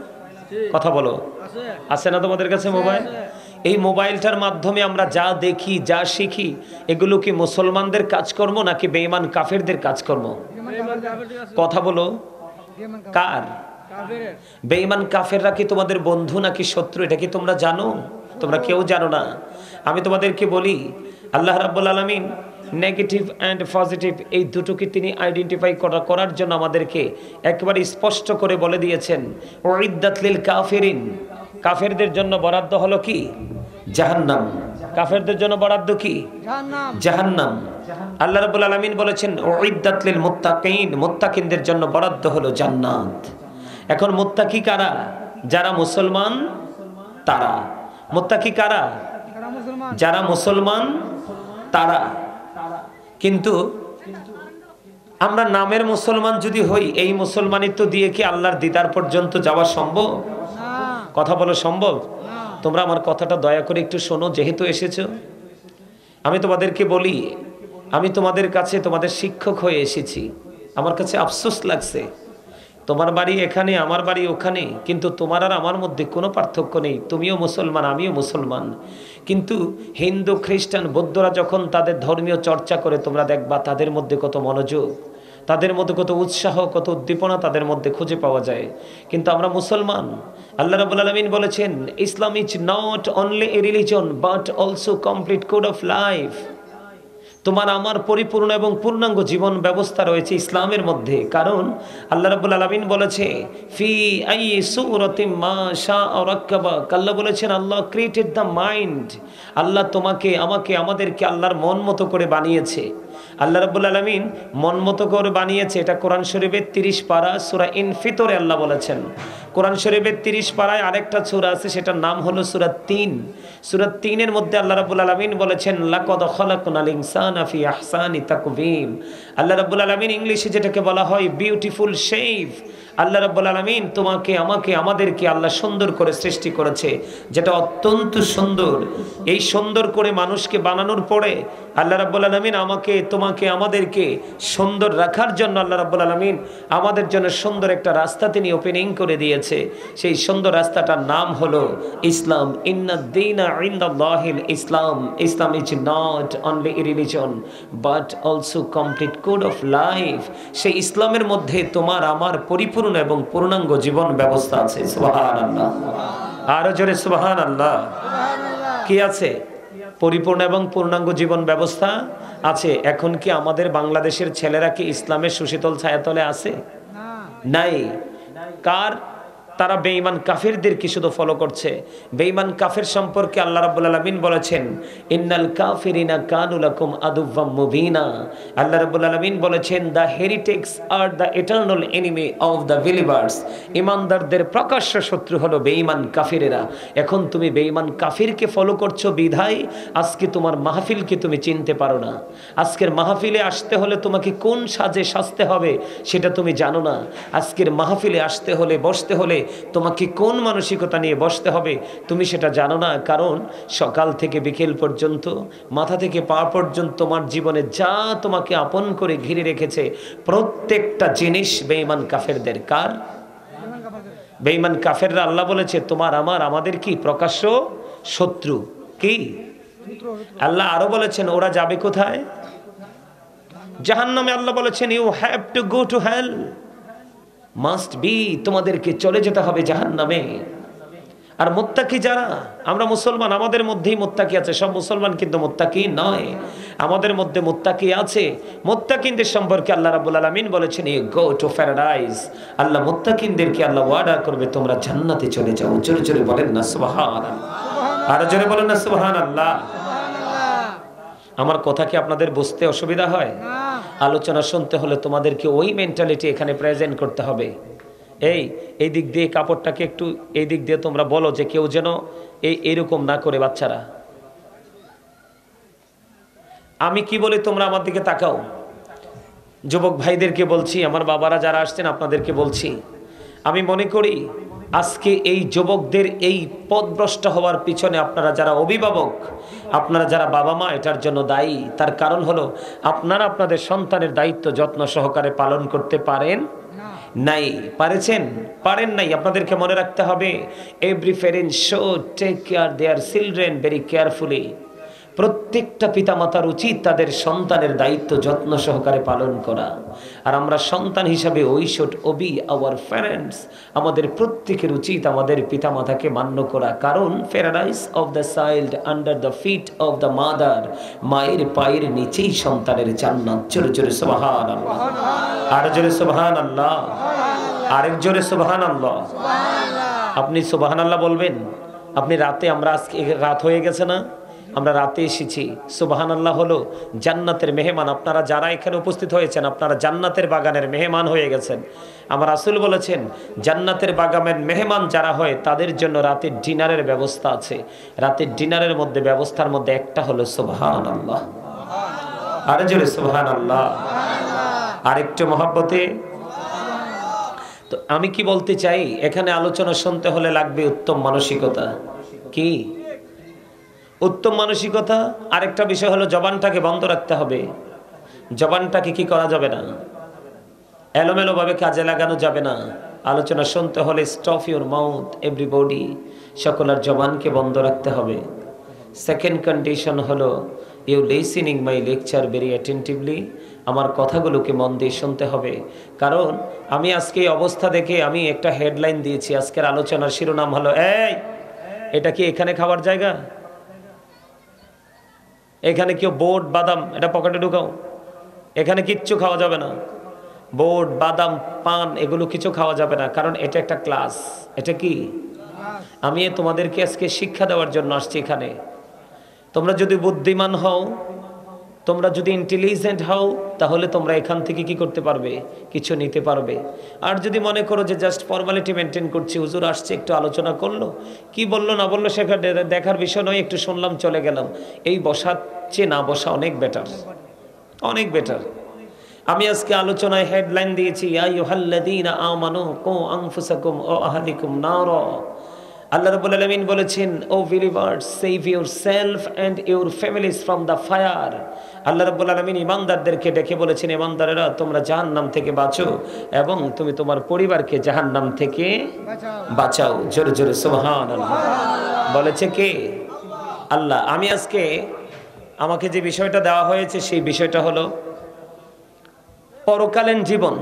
কথা বলো, আছে না তোমাদের কাছে মোবাইল? এই মোবাইলটার মাধ্যমে আমরা যা দেখি, যা শিখি, এগুলো কি মুসলমানদের কাজকর্ম নাকি বেঈমান কাফেরদের কাজকর্ম? কথা বলো, কার? বেঈমান কাফেররা কি তোমাদের বন্ধু নাকি শত্রু? এটা কি তোমরা জানো? তোমরা কেউ জানো না। আমি তোমাদেরকে বলি, আল্লাহ রাব্বুল আলামিন নেগেটিভ অ্যান্ড পজিটিভ এই দুটোকে তিনি আইডেন্টিফাই করার জন্য আমাদেরকে একবারে স্পষ্ট করে বলে দিয়েছেন, উইদ্দাত লিল কাফিরিন। কাফেরদের জন্য বরাদ্দ হলো কি? জাহান্নাম। কাফেরদের জন্য বরাদ্দ কি? জাহান্নাম। আল্লাহ রাব্বুল আলামিন বলেছেন উইদ্দাত লিল মুত্তাকিন, মুত্তাকিনদের জন্য বরাদ্দ হলো জান্নাত। এখন মুত্তাকি কারা? যারা মুসলমান তারা। মুত্তাকি কারা? যারা মুসলমান তারা। কিন্তু আমরা নামের মুসলমান যদি হই, এই মুসলমানিত্ব দিয়ে কি আল্লাহর দিদার পর্যন্ত যাওয়া সম্ভব? কথা বলো, সম্ভব? তোমরা আমার কথাটা দয়া করে একটু শোনো, যেহেতু এসেছো। আমি তোমাদেরকে বলি, আমি তোমাদের কাছে তোমাদের শিক্ষক হয়ে এসেছি। আমার কাছে আফসোস লাগছে, তোমার বাড়ি এখানে, আমার বাড়ি ওখানে, কিন্তু তোমার আর আমার মধ্যে কোনো পার্থক্য নেই। তুমিও মুসলমান, আমিও মুসলমান। কিন্তু হিন্দু, খ্রিস্টান, বৌদ্ধরা যখন তাদের ধর্মীয় চর্চা করে, তোমরা দেখবা তাদের মধ্যে কত মনোযোগ, তাদের মধ্যে কত উৎসাহ, কত উদ্দীপনা তাদের মধ্যে খুঁজে পাওয়া যায়। কিন্তু আমরা মুসলমান, আল্লাহ রাব্বুল আলামিন বলেছেন, ইসলাম is not only a religion but also complete code of life. তোমার আমার পরিপূর্ণ এবং পূর্ণাঙ্গ জীবন ব্যবস্থা রয়েছে ইসলামের মধ্যে। কারণ আল্লাহ রাব্বুল আলামিন বলেছে, ফি আই সূরাতিম মা শাআ রাক্কাবাক। আল্লাহ বলেছেন, আল্লাহ ক্রিয়েটেড দ্য মাইন্ড। আল্লাহ তোমাকে, আমাকে, আমাদেরকে আল্লাহর মন মতো করে বানিয়েছে। আল্লাহ রাব্বুল আলামিন মন মতো করে বানিয়েছে, এটা কোরআন শরীফের 30 পারা সূরা ইনফিতরে আল্লাহ বলেছেন। কোরআন শরীফের 30 পারায় আরেকটা সূরা আছে, সেটার নাম হলো সূরা 3। সূরা 3-এর মধ্যে আল্লাহ রাব্বুল আলামিন বলেছেন, লাকাদ খালাকনাল ইনসানা ফি আহসানি তাকওয়িম। আল্লাহ রাব্বুল আলামিন ইংলিশে যেটাকে বলা হয় বিউটিফুল শেপ। আল্লাহ রাব্বুল আলামিন তোমাকে, আমাকে, আমাদেরকে আল্লাহ সুন্দর করে সৃষ্টি করেছে, যেটা অত্যন্ত সুন্দর। এই সুন্দর করে মানুষকে বানানোর পরে আল্লাহ রাব্বুল আলামিন আমাকে, তোমাকে, আমাদেরকে সুন্দর রাখার জন্য আল্লাহ রাব্বুল আলামিন আমাদের জন্য সুন্দর একটা রাস্তা তিনি ওপেনিং করে দিয়েছে। সেই সুন্দর রাস্তাটার নাম হলো ইসলাম। ইন্নাদ-দীনা ইনদাল্লাহিল ইসলাম। ইসলাম is not only a religion but also complete code of life. সেই ইসলামের মধ্যে তোমার আমার পরিপূর্ণ এবং পূর্ণাঙ্গ জীবন ব্যবস্থা আছে। সুবহানাল্লাহ, আরো জোরে সুবহানাল্লাহ। কি আছে? পরিপূর্ণ এবং পূর্ণাঙ্গ জীবন ব্যবস্থা আছে। এখন কি আমাদের বাংলাদেশের ছেলেরা কি ইসলামের সুশীতল ছায়াতলে আছে? নাই। কার? তারা বেঈমান কাফিরদেরকে শুধু ফলো করছে। বেঈমান কাফির সম্পর্কে আল্লাহ রাব্বুল আলামিন বলেছেন, ইন্নাল কাফিরিনা কানু লাকুম আদুওয়াম মুবিনা। আল্লাহ রাব্বুল আলামিন বলেছেন, the heretics are the eternal enemy of the believers. ইমানদারদের প্রকাশ্য শত্রু হলো বেঈমান কাফিরেরা। এখন তুমি বেঈমান কাফিরকে ফলো করছো বিধায় আজকে তোমার মাহফিলকে তুমি চিনতে পারো না। আজকের মাহফিলে আসতে হলে তোমাকে কোন সাজে সাজতে হবে সেটা তুমি জানো না। আজকের মাহফিলে আসতে হলে, বসতে হলে তোমাকে কোন মানসিকতা নিয়ে বসতে হবে তুমি সেটা জানো না। কারণ সকাল থেকে বিকেল পর্যন্ত, মাথা থেকে পা পর্যন্ত তোমার জীবনে যা তোমাকে আপন করে ঘিরে রেখেছে প্রত্যেকটা জিনিস বেঈমান কাফেরদের। কার? বেঈমান কাফেররা। আল্লাহ বলেছে তোমার আমার, আমাদের কি প্রকাশ্য শত্রু। কি? আল্লাহ আরো বলেছেন ওরা যাবে কোথায়? জাহান্নামে। আল্লাহ বলেছেন you have to go to hell. Must be, তোমাদেরকে চলে যেতে হবে জাহান্নামে। আর মুত্তাকি যারা, আমরা মুসলমান, আমাদের মধ্যেই মুত্তাকি আছে। সব মুসলমান কিন্তু মুত্তাকি নয়। আমাদের মধ্যে মুত্তাকি আছে। মুত্তাকিনদের সম্পর্কে আল্লাহ রাব্বুল আলামিন বলেছেন ইউ গো টু প্যারাডাইস। আল্লাহ মুত্তাকিনদেরকে আল্লাহ ওয়াদা করবে তোমরা জান্নাতে চলে যাও। জোরে জোরে বলেন না সুবহানাল্লাহ। আর জোরে বলেন না সুবহানাল্লাহ। আমার কথা কি আপনাদের বুঝতে অসুবিধা হয়? আলোচনা শুনতে হলে তোমাদেরকে ওই মেন্টালিটি এখানে প্রেজেন্ট করতে হবে। এই দিক দিয়ে কাপড়টাকে একটু এই দিক দিয়ে তোমরা বলো যে কেউ যেন এইরকম না করে। বাচ্চারা, আমি কি বলি তোমরা আমার দিকে তাকাও। যুবক ভাইদেরকে বলছি, আমার বাবারা যারা আসছেন আপনাদেরকে বলছি, আমি মনে করি আজকে এই যুবকদের এই পথভ্রষ্ট হওয়ার পিছনে আপনারা যারা অভিভাবক, আপনারা যারা বাবা মা এটার জন্য দায়ী। তার কারণ হলো আপনারা আপনাদের সন্তানের দায়িত্ব যত্ন সহকারে পালন করতে পারেন নাই। পারেছেন? পারেন নাই। আপনাদেরকে মনে রাখতে হবে every parent should take care their children very carefully. প্রত্যেকটা পিতামাতার উচিত তাদের সন্তানের দায়িত্ব যত্ন সহকারে পালন করা। আর আমরা সন্তান হিসাবে we should obey our parents. আমাদের প্রত্যেকের উচিত আমাদের পিতামাতাকে মান্য করা। কারণ paradise of the child under the feet of the mother. মায়ের পায়ের নিচেই সন্তানের জান্নাত। জোরে জোরে সুবহানাল্লাহ। আর জোরে সুবহানাল্লাহ। আরেক জোরে সুবহানাল্লাহ। আপনি সুবহানাল্লাহ বলবেন। আপনি রাতে, আমরা আজকে রাত হয়ে গেছে না, আমরা রাতে এসেছি। সুবহানাল্লাহ হলো জান্নাতের মেহমান। আপনারা যারা এখানে উপস্থিত হয়েছেন আপনারা জান্নাতের বাগানের মেহমান হয়ে গেছেন। আমার রাসূল বলেছেন জান্নাতের বাগানের মেহমান যারা হয় তাদের জন্য রাতের ডিনারের ব্যবস্থা আছে। রাতের ডিনারের মধ্যে ব্যবস্থার মধ্যে একটা হলো সুবহানাল্লাহ। আরে জোরে সুবহানাল্লাহ। আরেকটু মহব্বতে। তো আমি কি বলতে চাই, এখানে আলোচনা শুনতে হলে লাগবে উত্তম মানসিকতা। কি উত্তম মানসিকতা? আরেকটা বিষয় হলো জবানটাকে বন্ধ রাখতে হবে। জবানটাকে কি করা যাবে না, এলোমেলো ভাবে কাজে লাগানো যাবে না। আলোচনা শুনতে হলে স্টপ ইউর মাউথ এভরিবডি, সকলের জবানকে বন্ধ রাখতে হবে। সেকেন্ড কন্ডিশন হলো you listening my lecture very attentively. আমার কথাগুলোকে মন দিয়ে শুনতে হবে। কারণ আমি আজকে এই অবস্থা দেখে আমি একটা হেডলাইন দিয়েছি। আজকের আলোচনার শিরোনাম হলো এটা কি এখানে খাওয়ার জায়গা? এখানে কেউ বোট বাদাম এটা পকেটে ঢুকাও। এখানে কিচ্ছু খাওয়া যাবে না। বোট বাদাম পান এগুলো কিছু খাওয়া যাবে না। কারণ এটা একটা ক্লাস। এটা কি? আমি তোমাদেরকে আজকে শিক্ষা দেওয়ার জন্য আসছি এখানে। তোমরা যদি বুদ্ধিমান হও, তোমরা যদি ইন্টেলিজেন্ট হও, তাহলে তোমরা এখান থেকে কি করতে পারবে? কিছু নিতে পারবে। আর যদি মনে করো যে জাস্ট ফর্মালিটি মেনটেন করছি, হুজুর আসছে একটু আলোচনা করলো, কি বললো না বললো সেখানে দেখার বিষয় নয়, একটু শুনলাম চলে গেলাম, এই বসার চেয়ে না বসা অনেক বেটার, অনেক বেটার। আমি আজকে আলোচনায় হেডলাইন দিয়েছি ইয়া আইয়ুহাল্লাযীনা আমানু কু আনফুসাকুম ওয়া আহলিকুম নারা। আল্লাহ রাব্বুল আলামিন বলেছেন, O believers, save yourself and your families from the fire. আল্লাহ রাব্বুল আলামিন ঈমানদারদেরকে ডেকে বলেছেন, ঈমানদারেরা তোমরা জাহান্নাম থেকে বাঁচো এবং তুমি তোমার পরিবারকে জাহান্নাম থেকে বাঁচাও। জোরে জোরে সুবহানাল্লাহ বলেছে কে? আল্লাহ। আমি আজকে আমাকে যে বিষয়টা দেওয়া হয়েছে সেই বিষয়টা হলো পরকালীন জীবন,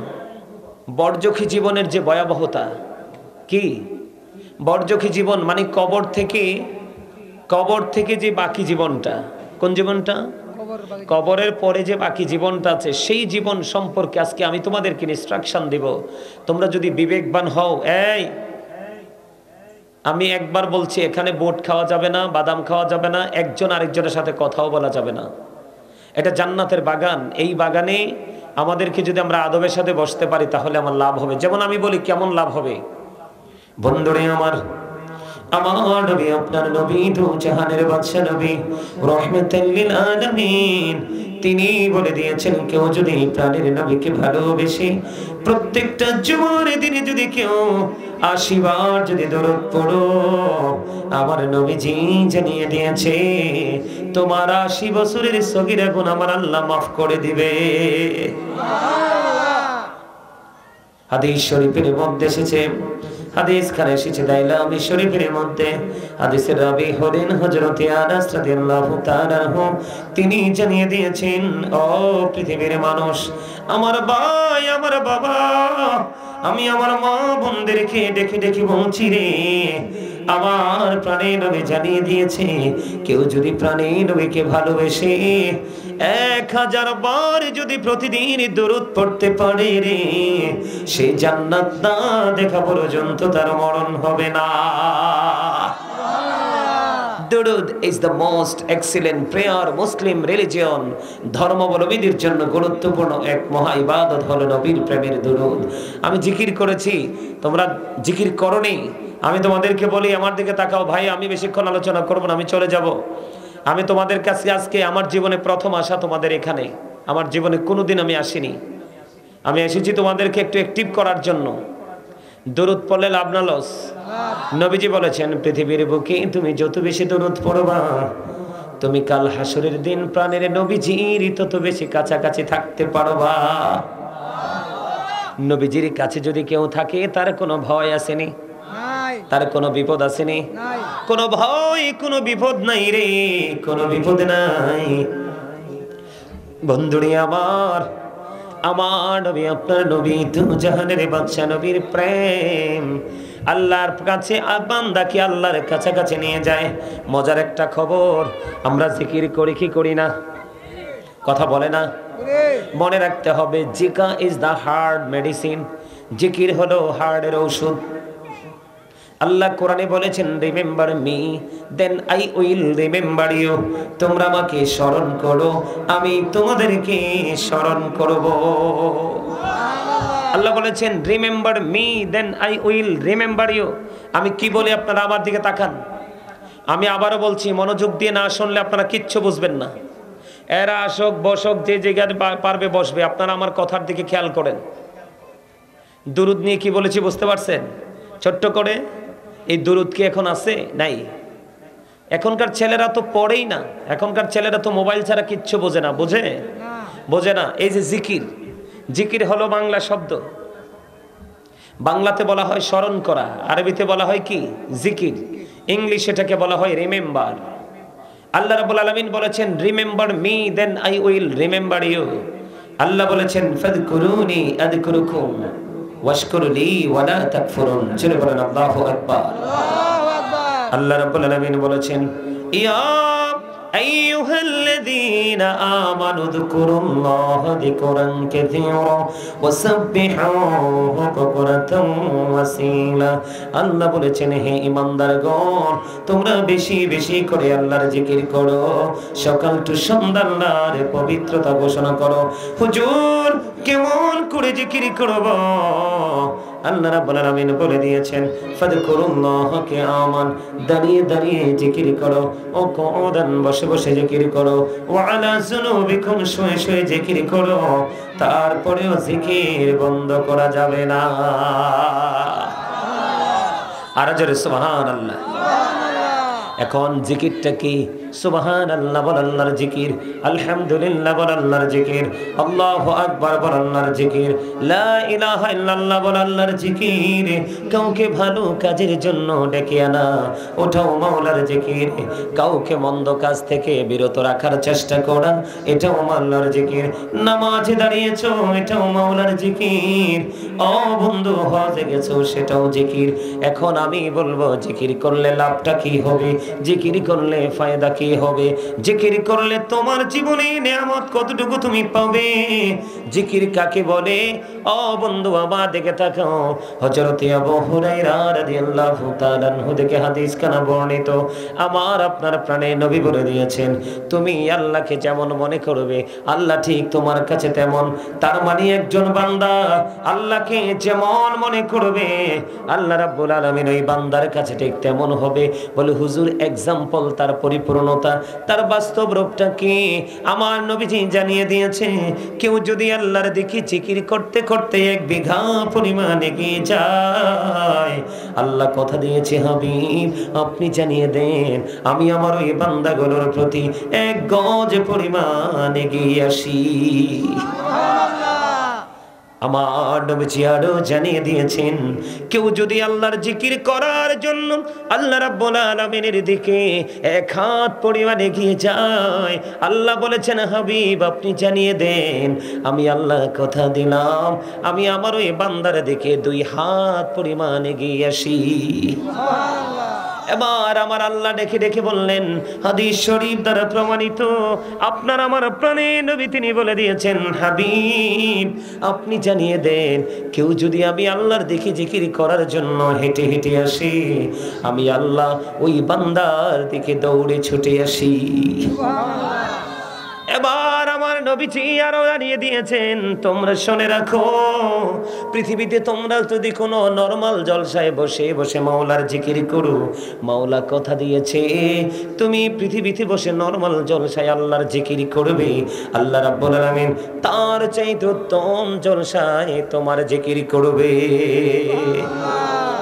বর্জখী জীবনের যে ভয়াবহতা। কি বর্জখী জীবন? মানে কবর থেকে যে বাকি জীবনটা। কোন জীবনটা? কবরের পরে যে বাকি জীবনটা আছে সেই জীবন সম্পর্কে আজকে আমি তোমাদেরকে ইনস্ট্রাকশন দিব। তোমরা যদি বিবেকবান হও, আমি একবার বলছি, এখানে বোট খাওয়া যাবে না, বাদাম খাওয়া যাবে না, একজন আরেকজনের সাথে কথাও বলা যাবে না। এটা জান্নাতের বাগান। এই বাগানে আমাদেরকে যদি আমরা আদবের সাথে বসতে পারি তাহলে আমার লাভ হবে। যেমন আমি বলি, কেমন লাভ হবে? বন্ধুরে আমার নবী, আপনার নবী দু জাহানের বাদশা নবী, রাহমাতাল লিল আলামিন, তিনি বলে দিয়েছেন, কেউ যদি প্রাণের নবীকে ভালোবেসে প্রত্যেকটা জুমার দিনে যদি কেউ ৮০ বার যদি দরুদ পড়ো, আমার নবীজি জানিয়ে দিয়েছে তোমার ৮০ বছরের সগীরা গুনাহ আমার আল্লাহ মাফ করে দিবে। হাদিস শরীফের মধ্যে এসেছে, হাদিস খানে এসেছে দাইলামি শরীফের মধ্যে, হাদিসের রাবি হলেন হযরত আনাস রাদিয়াল্লাহু তাআলা আনহু। তিনি জানিয়ে দিয়েছেন, ও পৃথিবীর মানুষ, আমার ভাই, আমার বাবা, আমি আমার মা বোনদেরকে ডেকে ডেকে বলছি রে, আমার প্রাণের নবী জানিয়ে দিয়েছে, কেউ যদি প্রাণের নবীকে ভালোবেসে ১০০০ বার যদি প্রতিদিন দরুদ পড়তে পারে রে, সে জান্নাত না দেখা পর্যন্ত তার মরণ হবে না। দুরুদ is the most excellent prayer Muslim religion. ধর্মাবলম্বীদের জন্য গুরুত্বপূর্ণ এক মহা ইবাদত হলো নবীর প্রেমের দুরুদ। আমি জিকির করেছি, তোমরা জিকির করনি। আমি তোমাদেরকে বলি, আমার দিকে তাকাও ভাই, আমি বেশিক্ষণ আলোচনা করব না, আমি চলে যাব। আমি তোমাদের কাছে আজকে আমার জীবনে প্রথম আসা তোমাদের এখানে। আমার জীবনে কোনোদিন আমি আসিনি। আমি এসেছি তোমাদেরকে একটু অ্যাক্টিভ করার জন্য। দরুদ পড়লে লাভ না লস? নবীজি বলেছেন, পৃথিবীর বুকে তুমি যত বেশি দরুদ পড়বা, তুমি কাল হাসরের দিন প্রাণের নবীজির তত বেশি কাছাকাছি থাকতে পারবা। নবীজির কাছে যদি কেউ থাকে, তার কোনো ভয় আসেনি, তার কোনো বিপদ আসেনি, কোনো ভয় কোনো বিপদ নাই রে, কোনো বিপদ নাই। বন্ধুরে আমার নবী, আপনার নবী দু জাহানের বাদশা নবীর প্রেম আল্লাহর কাছে বান্দাকে আল্লাহর কাছাকাছি নিয়ে যায়। মজার একটা খবর, আমরা জিকির করি কি করি না? কথা বলে না? মনে রাখতে হবে, জিকা ইজ দ্য হার্ট মেডিসিন। জিকির হলো হার্টের ঔষধ। আল্লাহ কোরআনে বলেছেন, remember me then I will remember you. তোমরা আমাকে স্মরণ করো, আমি তোমাদেরকে স্মরণ করব। আল্লাহ বলেছেন, remember me then I will remember you. আমি কি বলি আপনারা আমার দিকে তাকান। আমি আবারও বলছি, মনোযোগ দিয়ে না শুনলে আপনারা কিচ্ছু বুঝবেন না। এরা আসক বসক, যে জায়গায় পারবে বসবে, আপনারা আমার কথার দিকে খেয়াল করেন। দুরুদ নিয়ে কি বলেছি বুঝতে পারছেন? ছোট্ট করে, এই দুরুদ কি এখন আছে? নাই। এখনকার ছেলেরা তো পড়েই না, এখনকার ছেলেরা তো মোবাইল ছাড়া কিচ্ছু বোঝে না। বোঝে না। এই যে জিকির, জিকির হলো বাংলা শব্দ। বাংলাতে বলা হয় স্মরণ করা, আরবিতে বলা হয় কি? জিকির। ইংলিশ এটাকে বলা হয় রিমেম্বার। আল্লাহ রাব্বুল আলামিন বলেছেন, remember me then I will remember you. আল্লাহ বলেছেন, ফাযকুরুনি আযকুরুকুম ওয়াশকুরুলি ওয়ালা তাকফুরুন। জোরে বলেন আল্লাহু আকবার। আল্লাহ রাব্বুল আলামিন বলেছেন, ইয়া আইয়ুহাল্লাযীনা আমানু যকুরুল্লাহা যিকরান কাসীরা ওয়াসাব্বিহুহু বুকরাতান ওয়াসীলা। আল্লাহ বলেছেন, হে ঈমানদারগণ, তোমরা বেশি বেশি করে আল্লাহর জিকির করো, সকাল টু সন্ধ্যা আল্লাহর পবিত্রতা ঘোষণা করো। হুজুর, কেমন করে জিকির করব? আল্লাহ রাব্বুল আলামিন বলে দিয়েছেন, ফাযকুরুল্লাহা কিয়ামান, দাঁড়িয়ে দাঁড়িয়ে জিকির করো, ও কুউদান, বসে বসে জিকির করো, ওয়া আলা যুনুবিকুম, শুয়ে শুয়ে জিকির করো। তারপরেও জিকির বন্ধ করা যাবে না। আর জোরে সুবহানাল্লাহ। এখন জিকিরটা কি? সুবহানাল্লাহ বল আল্লাহর জিকির, আলহামদুলিল্লাহ বল আল্লাহর জিকির, আল্লাহু আকবার বল আল্লাহর জিকির, লা ইলাহা ইল্লাল্লাহ বল আল্লাহর জিকির। কাউকে ভালো কাজের জন্য ডেকে আনা, ওটাও মাওলার জিকির। কাউকে মন্দ কাজ থেকে বিরত রাখার চেষ্টা করা, এটাও আল্লাহর জিকির। নামাজে দাঁড়িয়েছো, এটাও মাওলার জিকির। ও বন্ধু, হজে গেছো, সেটাও জিকির। এখন আমি বলবো জিকির করলে লাভটা কি হবে, জিকির করলে ফায়দা কি হবে, জিকির করলে তোমার জীবনে নিয়ামত কতটুকু তুমি পাবে, জিকির কাকে বলে? ও বন্ধু, আমার দিকে তাকাও। হযরত আবু হুরায়রা রাদিয়াল্লাহু তাআলা আনহু থেকে হাদিস কানা বর্ণিত, আমার আপনার প্রাণে নবী বলে দিয়েছেন, তুমি আল্লাহকে যেমন মনে করবে আল্লাহ ঠিক তোমার কাছে তেমন। তার মানে একজন বান্দা আল্লাহকে যেমন মনে করবে আল্লাহ রাব্বুল আলামিন ওই বান্দার কাছে ঠিক তেমন হবে। বলে হুজুর, এক্সাম্পল, তার পরিপূর্ণতা, তার বাস্তব রূপটা কি? আমার নবীজি জানিয়ে দিয়েছে, কেউ যদি আল্লাহর দিকে জিকির করতে করতে 1 বিঘা পরিমাণ এগিয়ে যায়, আল্লাহ কথা দিয়েছে হাবিব আপনি জানিয়ে দেন আমি আমার ওই বান্দাগুলোর প্রতি 1 গজ পরিমাণ এগিয়ে আসি। আমার নবীজি আরো জানিয়ে দিয়েছেন, কেউ যদি আল্লাহর জিকির করার জন্য আল্লাহ রাব্বুল আলামিনের দিকে 1 হাত পরিমাণ এগিয়ে যায়, আল্লাহ বলেছেন হাবিব আপনি জানিয়ে দেন আমি আল্লাহ কথা দিলাম আমি আমার ওই বান্দার দিকে 2 হাত পরিমাণ এগিয়ে আসি। এবার আমার আল্লাহ ডেকে ডেকে বললেন, হাদিস শরীফ দ্বারা প্রমাণিত, আপনার আমার প্রাণে নবী তিনি বলে দিয়েছেন, হাবিব আপনি জানিয়ে দেন কেউ যদি আমি আল্লাহর দিকে জিকির করার জন্য হেঁটে হেঁটে আসি, আমি আল্লাহ ওই বান্দার দিকে দৌড়ে ছুটে আসি। এবার আমার নবীজি আরো জানিয়ে দিয়েছেন, তোমরা শুনে রাখো, পৃথিবীতে তোমরা যদি কোনো নরমাল জলসায় বসে বসে মাওলার জিকির করো, মাওলা কথা দিয়েছে তুমি পৃথিবীতে বসে নরমাল জলসায় আল্লাহর জিকির করবে, আল্লাহ রাব্বুল আলামিন তার চাইতে উত্তম জলসায় তোমার জিকির করবে।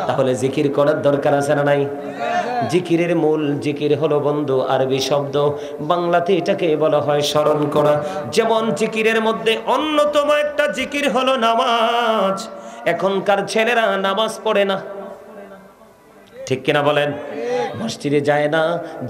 তাহলে জিকির করার দরকার আছে না নাই? জিকিরের মূল জিকির হলো বন্ধু আরবি শব্দ, বাংলাতে এটাকে বলা হয় স্মরণ করা। যেমন জিকিরের মধ্যে অন্যতম একটা জিকির হলো নামাজ। এখনকার ছেলেরা নামাজ পড়ে না, ঠিক কিনা বলেন? মসজিদে যায় না,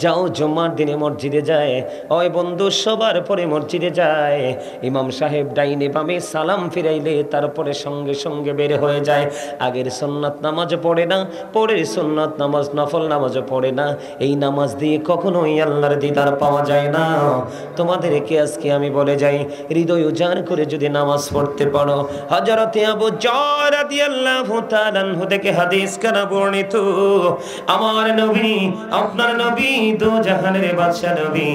যাও জুম্মার দিনে মসজিদে যায়, ওই বন্ধু সবার পরে মসজিদে যায়, ইমাম সাহেব ডাইনে বামে সালাম ফিরাইলে তারপরে সঙ্গে সঙ্গে বের হয়ে যায়। আগের সুন্নাত নামাজ পড়ে না, পরে সুন্নাত নামাজ নফল নামাজও পড়ে না। এই নামাজ দিয়ে কখনোই আল্লাহর দিদার পাওয়া যায় না। তোমাদেরকে আজকে আমি বলে যাই, হৃদয় উজাড় করে যদি নামাজ পড়তে পারো, হযরত আবু যর রাদিয়াল্লাহু তাআলা আনহু থেকে হাদিস কানা বর্ণিত, আমার নবী আপনার নবী দো জাহানের বাদশা নবী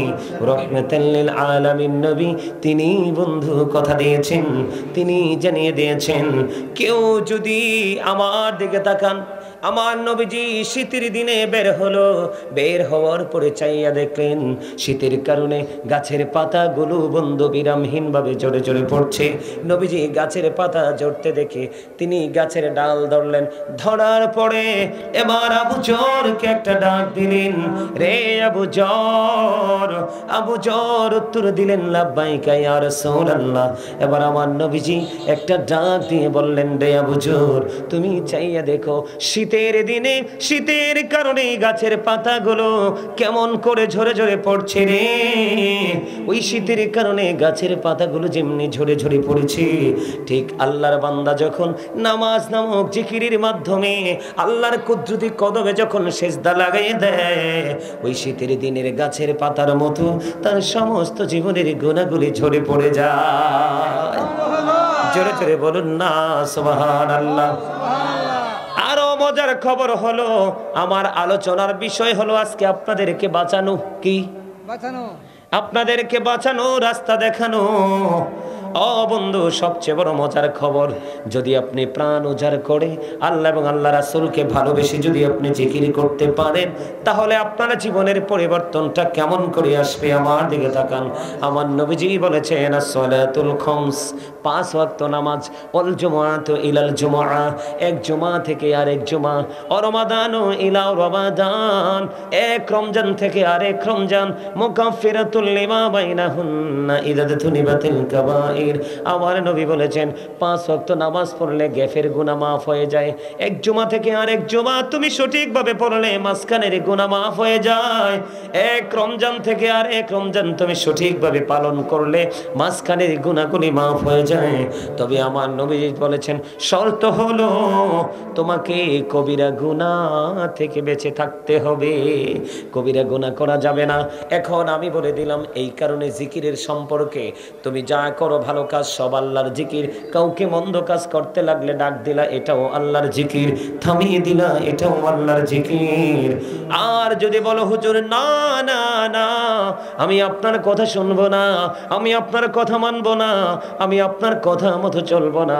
রাহমাতাল লিল আলামিন নবী, তিনি বন্ধু কথা দিয়েছেন, তিনি জানিয়ে দিয়েছেন, কেউ যদি আমার দিকে তাকান, আমার নবীজি শীতের দিনে বের হলো, বের হওয়ার পরে চাইয়া দেখলেন শীতের কারণে গাছের পাতাগুলো বন্ধু বিরামহীন ভাবে জোরে জোরে পড়ছে। নবীজি গাছের পাতা জড়তে দেখে তিনি গাছের ডাল ধরলেন, ধরার পরে এবার আবু জরকে একটা ডাক দিলেন, রে আবু জর। আবু জর উত্তর দিলেন, লাব্বাইকা ইয়া রাসূলুল্লাহ। এবার আমার নবীজি একটা ডাক দিয়ে বললেন, রে আবু জর তুমি চাইয়া দেখো শীতের দিনে শীতের কারণে গাছের পাতাগুলো কেমন করে ঝরে ঝরে পড়ছে রে। ওই শীতের কারণে গাছের পাতাগুলো যেমনি ঝরে ঝরে পড়েছে, ঠিক আল্লাহর বান্দা যখন নামাজ নামক জিকিরের মাধ্যমে আল্লাহর কুদরতি কদমে যখন সেজদা লাগাই দেয়, ওই শীতের দিনের গাছের পাতার মতো তার সমস্ত জীবনের গুনাহগুলি ঝরে পড়ে যায়। জোরে জোরে বলুন না সুবহানাল্লাহ। আরো মজার খবর হলো, আমার আলোচনার বিষয় হলো আজকে আপনাদেরকে বাঁচানো। কি বাঁচানো? আপনাদেরকে বাঁচানো, রাস্তা দেখানো। ও বন্ধু, সবচেয়ে বড় মজার খবর, যদি আপনি প্রাণ উজাড় করে আল্লাহ এবং আল্লাহ রাসূলকে ভালোবেসে যদি আপনি জিকির করতে পারেন, তাহলে আপনার জীবনের পরিবর্তনটা কেমন করে আসবে। আমার দিকে তাকান। আমার নবীজি বলেছেন, as-salatul khams, 5 ওয়াক্ত নামাজ, ওয়াল জুমআতু ইলাল জুমআ, এক জুমা থেকে আরেক জুমা, ও রমাদানু ইলা রমাদান, এক রমজান থেকে আরেক রমজান, মুকাফফিরাতুল লিমা বাইনাহুন্না ইযা তুনিবাতিল কাবাইর। আমার নবী বলেছেন 5 ওয়াক্ত নামাজ পড়লে গ্যাফের গুনাহ মাফ হয়ে যায়। এক জুমা থেকে আরেক জুমা তুমি সঠিকভাবে পড়লে মাঝখানের গুনাহ মাফ হয়ে যায়। এক রমজান থেকে আরেক রমজান তুমি সঠিকভাবে পালন করলে মাঝখানের গুনাহগুলি মাফ হয়ে যায়। তবে আমার নবী বলেছেন শর্ত হলো তোমাকে কবিরা গুনাহ থেকে বেঁচে থাকতে হবে, কবিরা গুনাহ করা যাবে না। এখন আমি বলে দিলাম, এই কারণে জিকিরের সম্পর্কে তুমি যা করো ভালো কাজ সব আল্লাহর জিকির, কাউকে মন্দ কাজ করতে লাগলে ডাক দিলা এটাও আল্লাহর জিকির, থামিয়ে দিলা এটাও আল্লাহর জিকির। আর যদি বলো হুজুর না না না, আমি আপনার কথা শুনবো না, আমি আপনার কথা মানবো না, আমি আপনার কথা মতো চলবো না,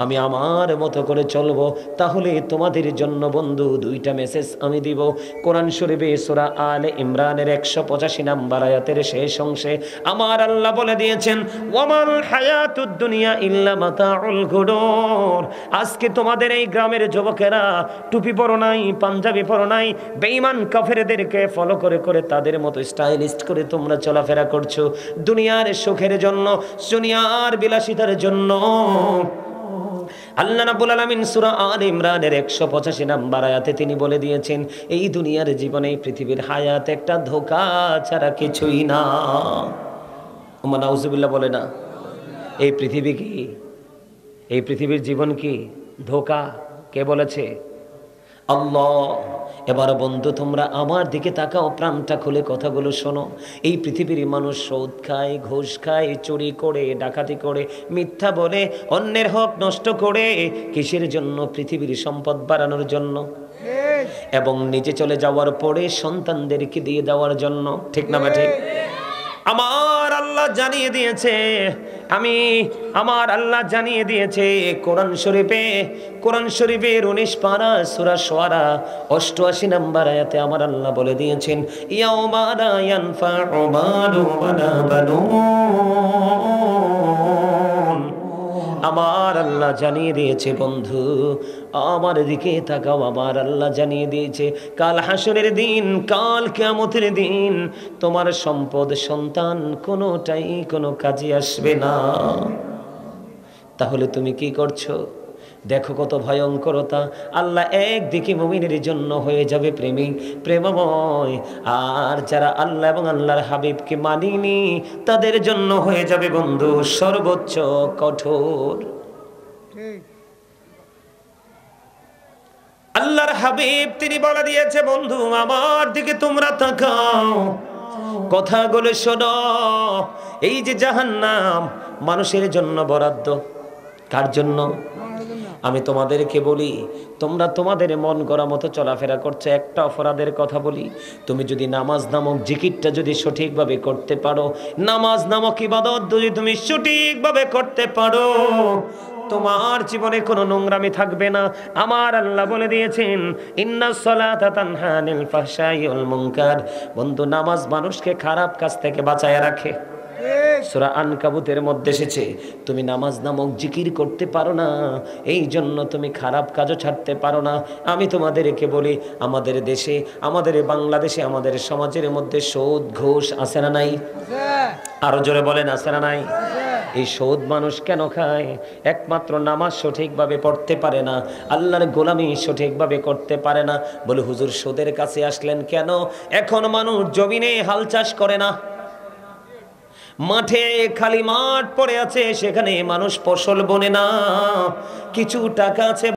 আমি আমার মতো করে চলবো, তাহলে তোমাদের জন্য বন্ধু 2টা মেসেজ আমি দিব। কোরআন শরীফে সূরা আলে ইমরানের 185 নম্বর আয়াতের শেষ অংশে আমার আল্লাহ বলে দিয়েছেন, ওয়ামাল হায়াতুদ দুনিয়া ইল্লা মাতাউল গুরুর। আজকে তোমাদের এই গ্রামের যুবকেরা টুপি পরো নাই, পাঞ্জাবি পরো নাই, বেঈমান কাফেরদেরকে ফলো করে করে তাদের মতো স্টাইলিস্ট করে তোমরা চলাফেরা করছো দুনিয়ার সুখের জন্য, দুনিয়ার বিলাসিতার জন্য। আল্লাহ রাব্বুল আলামিন সূরা আলে ইমরানের 185 নম্বর আয়াতে তিনি বলে দিয়েছেন, এই দুনিয়ার জীবনে এই পৃথিবীর হায়াত একটা ধোঁকা ছাড়া কিছুই না। ওমা নাউজুবিল্লাহ বলে না। এই পৃথিবী কি, এই পৃথিবীর জীবন কি ধোঁকা? কে বলেছে? আল্লাহ। এবার বন্ধু তোমরা আমার দিকে তাকাও, প্রাণটা খুলে কথাগুলো শোনো। এই পৃথিবীর মানুষ সুদ খায়, ঘুষ খায়, চুরি করে, ডাকাতি করে, মিথ্যা বলে, অন্যের হক নষ্ট করে, কিসের জন্য? পৃথিবীর সম্পদ বাড়ানোর জন্য এবং নিজে চলে যাওয়ার পরে সন্তানদেরকে দিয়ে দেওয়ার জন্য। ঠিক না ঠিক? আমার আল্লাহ জানিয়ে দিয়েছে, আমার আল্লাহ জানিয়ে দিয়েছে কোরআন শরীফে, কোরআন শরীফের 19 পারা সূরা শুআরা 88 নম্বর আয়াতে আমার আল্লাহ বলে দিয়েছেন, ইয়াউমা লা ইয়ানফাউ মালু ওয়ালা বানুন। আমার আল্লাহ জানিয়ে দিয়েছে বন্ধু, আমার দিকে তাকাও, আমার আল্লাহ জানিয়ে দিয়েছে কাল হাসরের দিন, কাল কিয়ামতের দিন তোমার সম্পদ সন্তান কোনোটাই কোনো কাজে আসবে না। তাহলে তুমি কি করছো? দেখো কত ভয়ঙ্করতা। আল্লাহ একদিকে মুমিনের জন্য হয়ে যাবে প্রেমিক, প্রেমময়, আর যারা আল্লাহ এবং আল্লাহর হাবিবকে মানিনি তাদের জন্য হয়ে যাবে বন্ধু সর্বোচ্চ কঠোর। আল্লাহর হাবিব তিনি বলে দিয়েছে, বন্ধু আমার দিকে তোমরা তাকাও, কথাগুলো শোনো। এই যে জাহান্নাম মানুষের জন্য বরাদ্দ, কার জন্য? আমি তোমাদেরকে বলি, তোমরা তোমাদের মন গড়া মতো চলাফেরা করছো। একটা অপরাধের কথা বলি, তুমি যদি নামাজ নামক জিকিরটা যদি সঠিকভাবে করতে পারো, নামাজ নামক ইবাদত যদি তুমি সঠিকভাবে করতে পারো, তোমার জীবনে কোনো নোংরামি থাকবে না। আমার আল্লাহ বলে দিয়েছেন, ইন্নাস সালাতা তানহা আনিল ফাহশাই ওয়াল মুনকার। বন্ধু নামাজ মানুষকে খারাপ কাজ থেকে বাঁচায় রাখে। সূরা আনকাবুতের মধ্যে এসেছে, তুমি নামাজ নামক জিকির করতে পারো না, এই জন্য তুমি খারাপ কাজও ছাড়তে পারো না। আমি তোমাদেরকে বলি, আমাদের দেশে, আমাদের বাংলাদেশে, আমাদের সমাজের মধ্যে সুদ ঘুষ আছে না নাই? আরো জোরে বলেন, আছে না নাই? এই সুদ মানুষ কেন খায়? একমাত্র নামাজ সঠিকভাবে পড়তে পারে না, আল্লাহর গোলামি সঠিকভাবে করতে পারে না। বলে হুজুর সুদের কাছে আসলেন কেন? এখন মানুষ জমিনে হাল চাষ করে না, মাঠে খালি মাঠ পড়ে আছে, সেখানে মানুষ ফসল বনে না, কিছু টাকা আছে